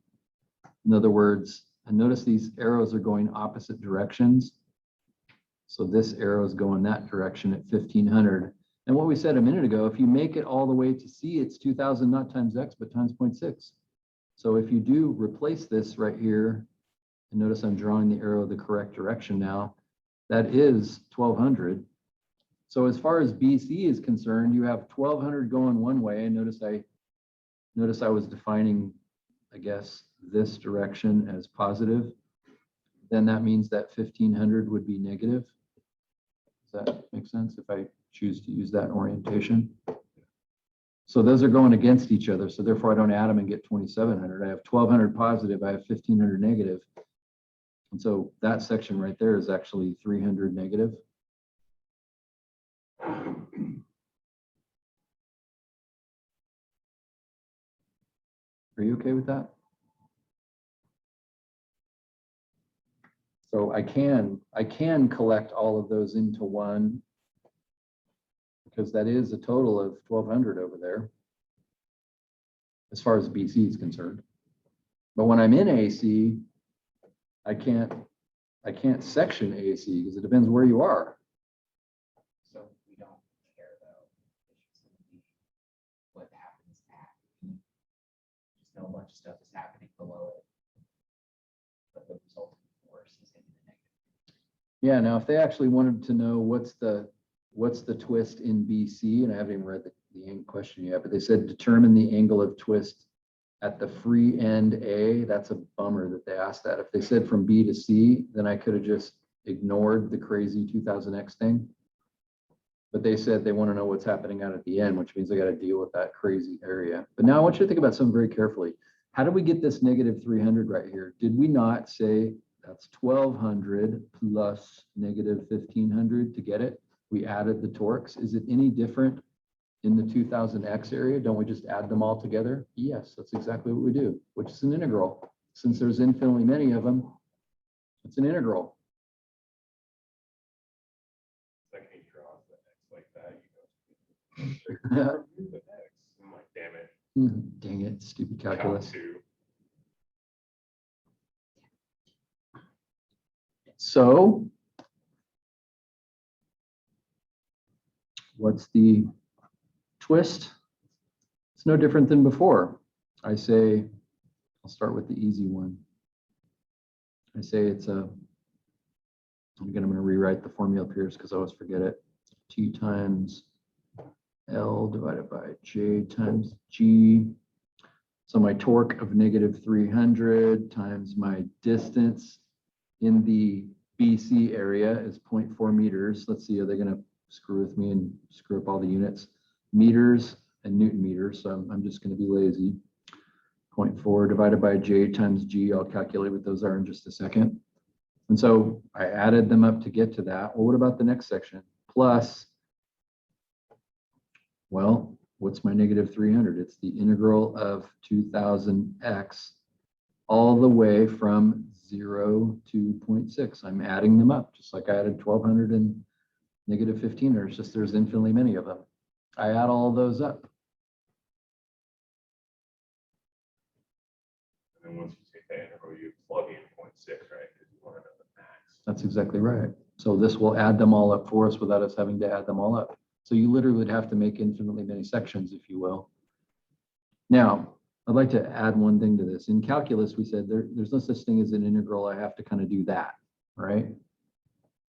Speaker 1: In other words, and notice these arrows are going opposite directions. So this arrow is going that direction at 1500. And what we said a minute ago, if you make it all the way to C, it's 2000, not times X, but times 0.6. So if you do replace this right here, and notice I'm drawing the arrow the correct direction now, that is 1200. So as far as BC is concerned, you have 1200 going one way. And notice I was defining, I guess, this direction as positive. Then that means that 1500 would be negative. Does that make sense if I choose to use that orientation? So those are going against each other. So therefore I don't add them and get 2700. I have 1200 positive, I have 1500 negative. And so that section right there is actually 300 negative. Are you okay with that? So I can collect all of those into one, because that is a total of 1200 over there as far as BC is concerned. But when I'm in AC, I can't section AC because it depends where you are.
Speaker 3: So we don't care though. It's just gonna be what happens at. Just know a bunch of stuff is happening below it. But the resulting force is in the negative.
Speaker 1: Yeah, now if they actually wanted to know what's the twist in BC, and I haven't even read the question yet, but they said determine the angle of twist at the free end A. That's a bummer that they asked that. If they said from B to C, then I could have just ignored the crazy 2000X thing. But they said they want to know what's happening out at the end, which means I got to deal with that crazy area. But now I want you to think about something very carefully. How did we get this negative 300 right here? Did we not say that's 1200 plus negative 1500 to get it? We added the torques. Is it any different in the 2000X area? Don't we just add them all together? Yes, that's exactly what we do, which is an integral. Since there's infinitely many of them, it's an integral.
Speaker 2: Like he draws the X like that, you go. Remove the X. I'm like, damn it.
Speaker 1: Dang it, stupid
Speaker 2: Calc
Speaker 1: calculus.
Speaker 2: 2.
Speaker 1: So what's the twist? It's no different than before. I say, I'll start with the easy one. I say it's a, again, I'm going to rewrite the formula up here because I always forget it. T times L divided by J times G. So my torque of negative 300 times my distance in the BC area is 0.4 meters. Let's see, are they going to screw with me and screw up all the units? Meters and Newton meters. So I'm just going to be lazy. 0.4 divided by J times G. I'll calculate what those are in just a second. And so I added them up to get to that. Well, what about the next section? Plus, well, what's my negative 300? It's the integral of 2000x all the way from 0 to 0.6. I'm adding them up, just like I added 1200 and negative 1500. It's just there's infinitely many of them. I add all those up.
Speaker 2: And once you take that interval, you plug in 0.6, right? Because you want to know the max.
Speaker 1: That's exactly right. So this will add them all up for us without us having to add them all up. So you literally would have to make infinitely many sections, if you will. Now, I'd like to add one thing to this. In calculus, we said there's no such thing as an integral. I have to kind of do that, right?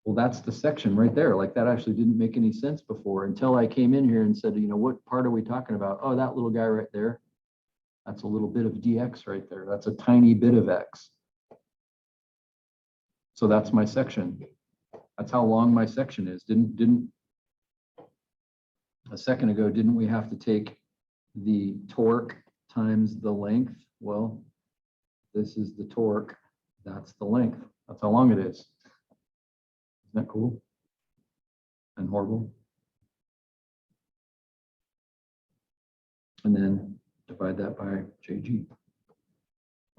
Speaker 1: Well, that's the section right there. Like that actually didn't make any sense before until I came in here and said, you know, what part are we talking about? Oh, that little guy right there. That's a little bit of dx right there. That's a tiny bit of x. So that's my section. That's how long my section is. Didn't a second ago, didn't we have to take the torque times the length? Well, this is the torque. That's the length. That's how long it is. Isn't that cool and horrible? And then divide that by JG.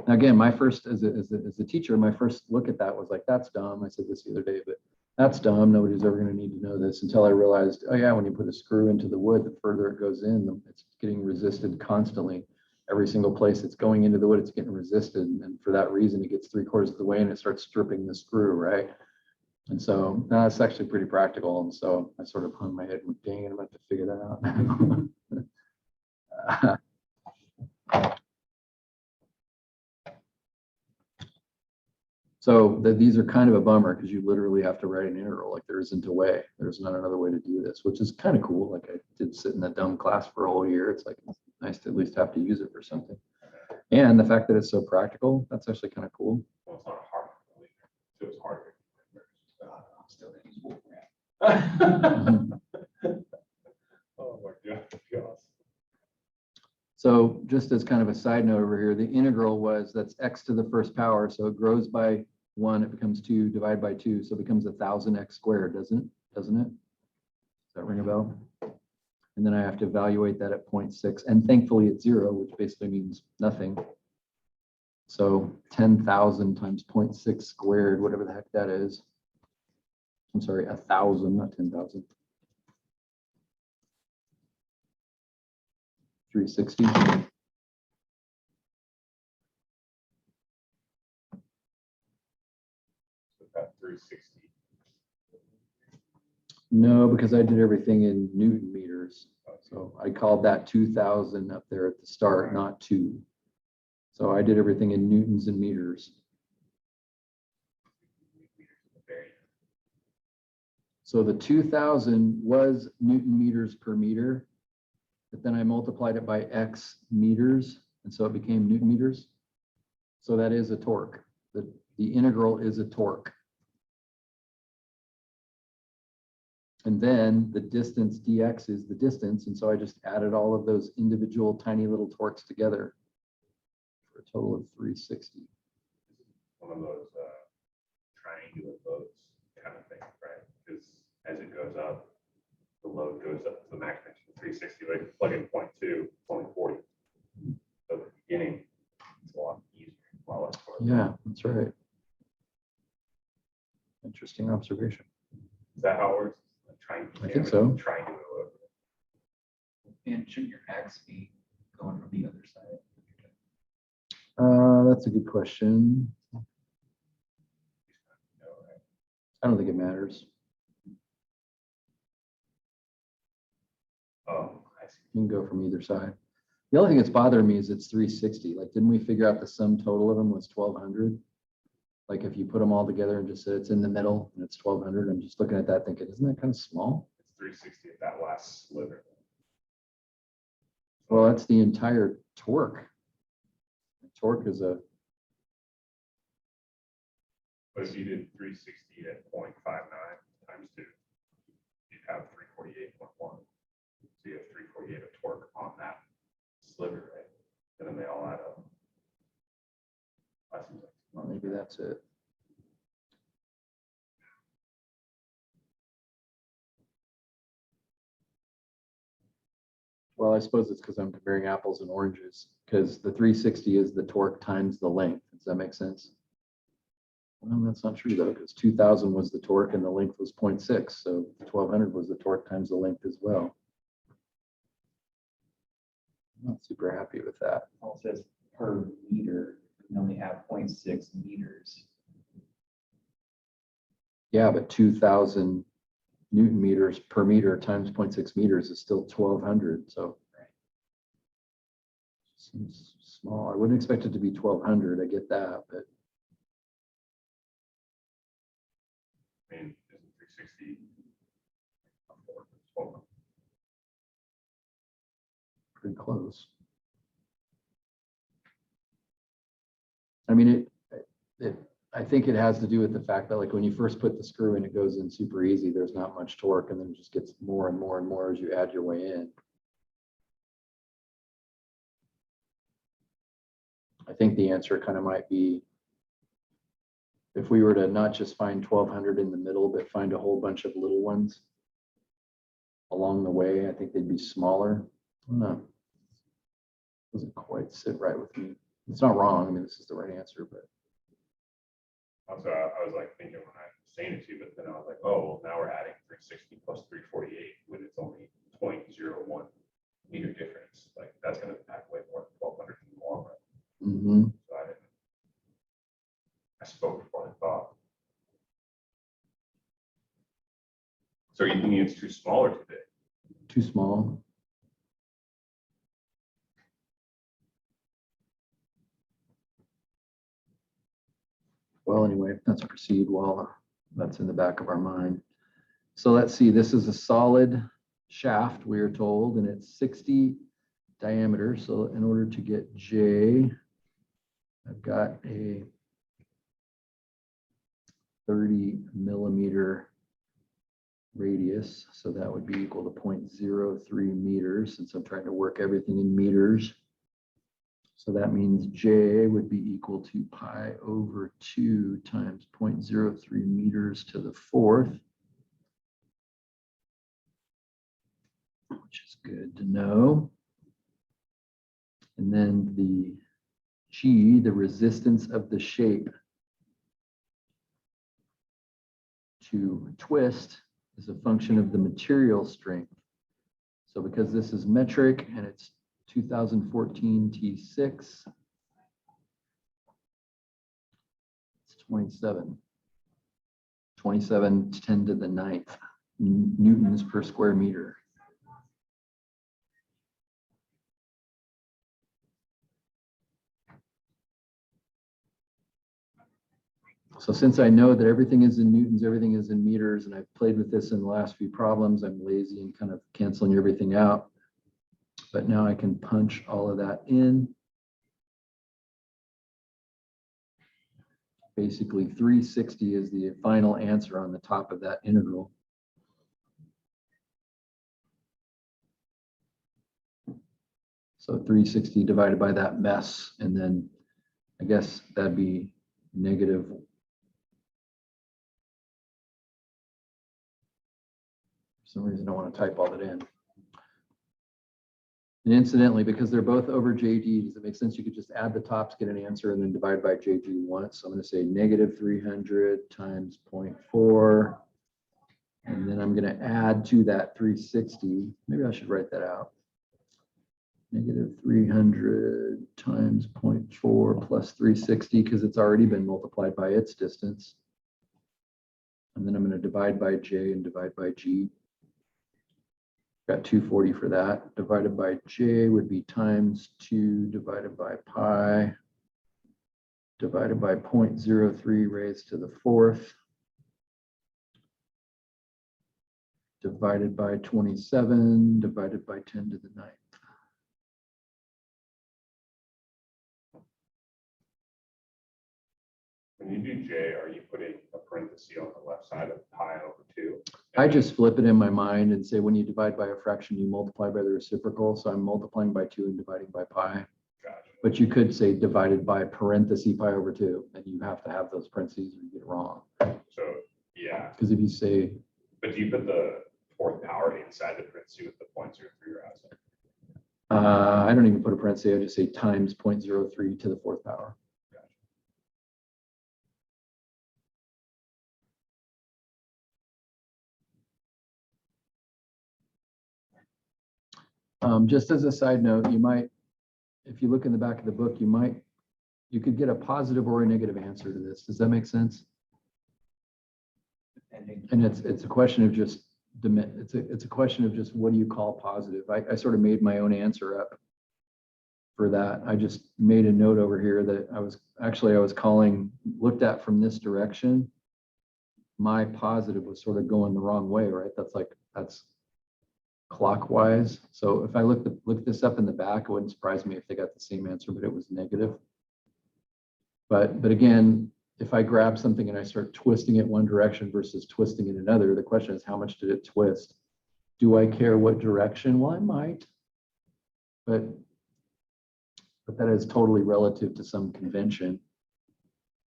Speaker 1: Now again, my first, as a teacher, my first look at that was like, that's dumb. I said this the other day, but that's dumb. Nobody's ever going to need to know this until I realized, oh yeah, when you put a screw into the wood, the further it goes in, it's getting resisted constantly. Every single place it's going into the wood, it's getting resisted. And for that reason, it gets 3/4 of the way and it starts stripping the screw, right? And so that's actually pretty practical. And so I sort of hung my head and went, dang it, I'm going to have to figure that out. So these are kind of a bummer because you literally have to write an integral. Like there isn't a way. There's not another way to do this, which is kind of cool. Like I did sit in that dumb class for a whole year. It's like it's nice to at least have to use it for something. And the fact that it's so practical, that's actually kind of cool.
Speaker 2: Well, it's not hard. It was harder.
Speaker 3: I'm still gonna use Wolfram.
Speaker 2: Oh my God. Gosh.
Speaker 1: So just as kind of a side note over here, the integral was that's x to the first power. So it grows by 1, it becomes 2, divide by 2. So it becomes 1000x squared, doesn't it? Does that ring a bell? And then I have to evaluate that at 0.6. And thankfully it's 0, which basically means nothing. So 10,000 times 0.6 squared, whatever the heck that is. I'm sorry, 1,000, not 10,000. 360.
Speaker 2: About 360.
Speaker 1: No, because I did everything in Newton meters. So I called that 2,000 up there at the start, not 2. So I did everything in newtons and meters. So the 2,000 was Newton meters per meter, but then I multiplied it by X meters, and so it became Newton meters. So that is a torque. The integral is a torque. And then the distance dx is the distance, and so I just added all of those individual tiny little torques together for a total of 360.
Speaker 2: One of those triangular loads kind of thing, right? Because as it goes up, the load goes up to the max exponential 360. Like plug in 0.2, it's only 40. So at the beginning, it's a lot easier. A lot less work.
Speaker 1: Yeah, that's right. Interesting observation.
Speaker 2: Is that how it works?
Speaker 1: I think so.
Speaker 2: Triangular load.
Speaker 3: And shouldn't your X be going from the other side?
Speaker 1: That's a good question.
Speaker 2: No, right?
Speaker 1: I don't think it matters.
Speaker 2: Oh, I see.
Speaker 1: You can go from either side. The only thing that's bothering me is it's 360. Like, didn't we figure out the sum total of them was 1,200? Like, if you put them all together and just said it's in the middle and it's 1,200, I'm just looking at that thinking, isn't that kind of small?
Speaker 2: It's 360 at that last sliver.
Speaker 1: Well, that's the entire torque. The torque is a,
Speaker 2: But if you did 360 at 0.59 times 2, you'd have 348.1. So you have 348 of torque on that sliver, right? And then they all add up. That seems like
Speaker 1: well, maybe that's it. Well, I suppose it's because I'm comparing apples and oranges, because the 360 is the torque times the length. Does that make sense? Well, that's not true though, because 2,000 was the torque and the length was 0.6. So 1,200 was the torque times the length as well. I'm not super happy with that.
Speaker 3: It says per meter, and only have 0.6 meters.
Speaker 1: Yeah, but 2,000 Newton meters per meter times 0.6 meters is still 1,200, so. Seems small. I wouldn't expect it to be 1,200, I get that, but
Speaker 2: I mean, isn't 360?
Speaker 1: pretty close. I mean, I think it has to do with the fact that like when you first put the screw in, it goes in super easy. There's not much torque, and then it just gets more and more and more as you add your way in. I think the answer kind of might be if we were to not just find 1,200 in the middle, but find a whole bunch of little ones along the way, I think they'd be smaller. I don't know. Doesn't quite sit right with me. It's not wrong. I mean, this is the right answer, but
Speaker 2: Also, I was like thinking when I was saying it to you, but then I was like, oh, well, now we're adding 360 plus 348 when it's only 0.01 meter difference. Like that's going to pack way more than 1,200 in the long run. So I spoke before I thought. So are you thinking it's too small or too big?
Speaker 1: too small. Well, anyway, let's proceed while that's in the back of our mind. So let's see, this is a solid shaft, we are told, and it's 60 diameter. So in order to get J, I've got a 30 millimeter radius. So that would be equal to 0.03 meters, since I'm trying to work everything in meters. So that means J would be equal to pi over 2 times 0.03 meters to the fourth, which is good to know. And then the G, the resistance of the shape to twist, is a function of the material strength. So because this is metric and it's 2014 T6, it's 27. 27 10 to the 9th newtons per square meter. So since I know that everything is in newtons, everything is in meters, and I've played with this in the last few problems, I'm lazy and kind of canceling everything out. But now I can punch all of that in. Basically, 360 is the final answer on the top of that integral. So 360 divided by that mess, and then I guess that'd be negative. For some reason, I want to type all that in. And incidentally, because they're both over JG, does it make sense? You could just add the tops, get an answer, and then divide by JG once. So I'm going to say negative 300 times 0.4. And then I'm going to add to that 360. Maybe I should write that out. Negative 300 times 0.4 plus 360, because it's already been multiplied by its distance. And then I'm going to divide by J and divide by G. Got 240 for that. Divided by J would be times 2 divided by pi divided by 0.03 raised to the fourth divided by 27 divided by 10 to the 9th.
Speaker 2: When you do J, are you putting a parenthesis on the left side of pi over 2?
Speaker 1: I just flip it in my mind and say when you divide by a fraction, you multiply by the reciprocal. So I'm multiplying by 2 and dividing by pi.
Speaker 2: Gotcha.
Speaker 1: But you could say divided by parenthesis pi over 2, and you have to have those parentheses or you get it wrong.
Speaker 2: So yeah,
Speaker 1: Because if you say,
Speaker 2: but do you put the fourth power inside the parenthesis with the 0.03 you're asking?
Speaker 1: I don't even put a parenthesis, I just say times 0.03 to the fourth power. Just as a side note, you might, if you look in the back of the book, you might you could get a positive or a negative answer to this. Does that make sense?
Speaker 3: Depending.
Speaker 1: And it's a question of just, it's a question of just what do you call positive? I sort of made my own answer up for that. I just made a note over here that I was calling, looked at from this direction. My positive was sort of going the wrong way, right? That's clockwise. So if I look this up in the back, it wouldn't surprise me if they got the same answer, but it was negative. But again, if I grab something and I start twisting it one direction versus twisting it another, the question is, how much did it twist? Do I care what direction? Well, I might, but that is totally relative to some convention.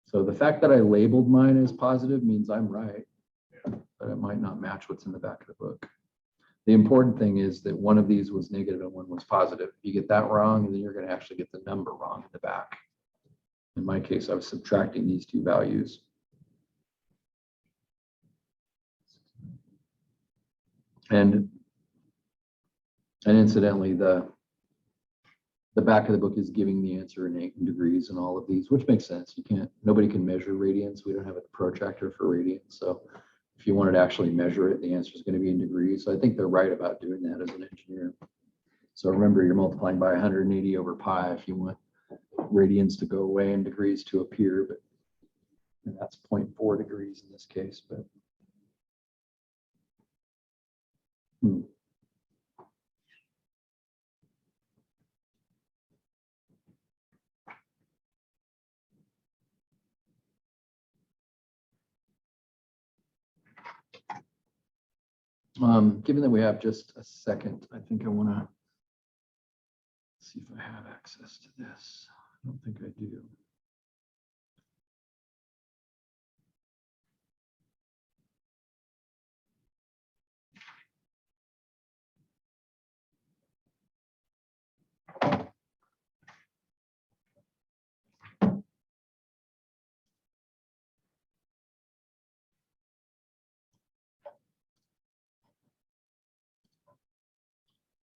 Speaker 1: So the fact that I labeled mine as positive means I'm right, but it might not match what's in the back of the book. The important thing is that one of these was negative and one was positive. If you get that wrong, then you're going to actually get the number wrong in the back. In my case, I was subtracting these two values. And incidentally, the back of the book is giving the answer in degrees and all of these, which makes sense. Nobody can measure radians. We don't have a protractor for radians. So if you wanted to actually measure it, the answer is going to be in degrees. So I think they're right about doing that as an engineer. So remember, you're multiplying by 180 over pi if you want radians to go away and degrees to appear, and that's 0.4 degrees in this case. But given that we have just a second, I think I want to see if I have access to this. I don't think I do.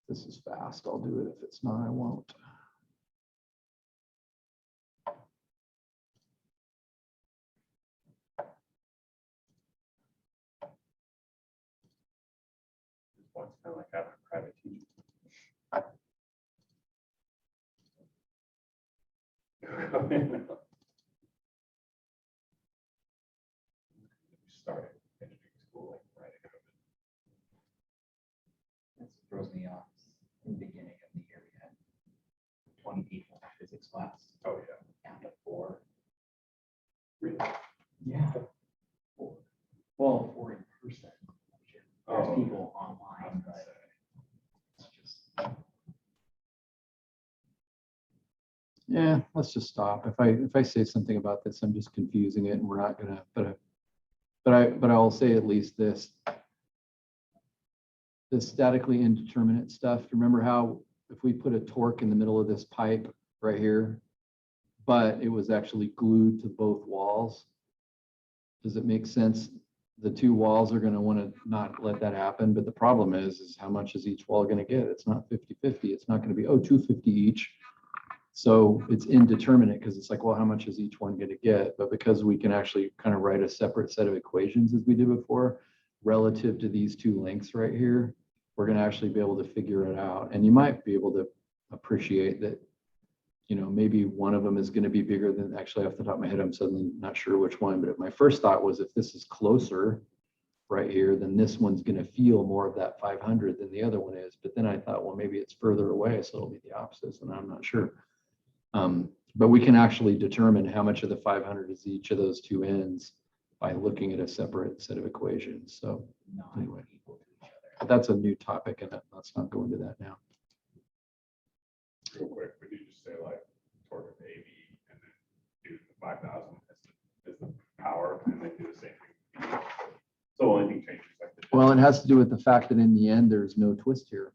Speaker 1: This is fast. I'll do it. If it's not, I won't.
Speaker 2: It's kind of like having a private teacher. Started engineering school right at COVID.
Speaker 3: That's what throws me off. In the beginning of the year, we had 20 people in physics class,
Speaker 2: Oh, yeah.
Speaker 3: down to 4.
Speaker 2: Really?
Speaker 3: Yeah. 4. Well, 4 in person. There's
Speaker 2: Oh,
Speaker 3: people
Speaker 2: I
Speaker 3: online,
Speaker 2: was gonna
Speaker 3: but
Speaker 2: say.
Speaker 3: it's just.
Speaker 1: Yeah, let's just stop. If I say something about this, I'm just confusing it, and we're not gonna. But I'll say at least this. The statically indeterminate stuff. Remember how if we put a torque in the middle of this pipe right here, but it was actually glued to both walls? Does it make sense? The two walls are going to want to not let that happen, but the problem is how much is each wall going to get? It's not 50-50. It's not going to be 250 each. So it's indeterminate because it's like, well, how much is each one going to get? But because we can actually kind of write a separate set of equations as we did before, relative to these two lengths right here, we're going to actually be able to figure it out. And you might be able to appreciate that, maybe one of them is going to be bigger than, actually off the top of my head, I'm suddenly not sure which one, but my first thought was if this is closer right here, then this one's going to feel more of that 500 than the other one is. But then I thought, well, maybe it's further away, so it'll be the opposite, and I'm not sure. But we can actually determine how much of the 500 is each of those two ends by looking at a separate set of equations. So
Speaker 3: Not
Speaker 1: Anyway.
Speaker 3: equal to each other.
Speaker 1: but that's a new topic, and let's not go into that now.
Speaker 2: Real quick, would you just say like torque of AV and then do the 5,000 as the power and then do the same thing? So only thing changes like the.
Speaker 1: Well, it has to do with the fact that in the end, there's no twist here.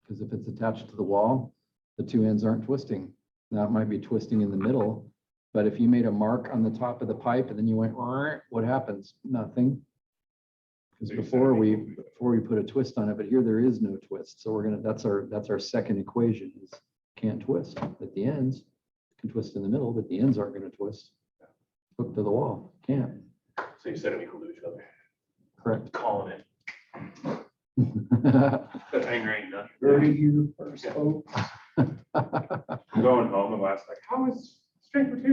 Speaker 1: Because if it's attached to the wall, the two ends aren't twisting. Now it might be twisting in the middle, but if you made a mark on the top of the pipe and then you went, what happens? Nothing. Because
Speaker 2: So you said
Speaker 1: before
Speaker 2: equal
Speaker 1: we put a twist on it, but here there is no twist. So that's our second equation is can't twist at the ends. can twist in the middle, but the ends aren't gonna twist. Hook to the wall, can't,
Speaker 2: So you said we equal to each other.
Speaker 1: correct.
Speaker 2: Calling it. That anger ain't done.
Speaker 3: You first, folks.
Speaker 2: I'm going home and last like, how is strength for two?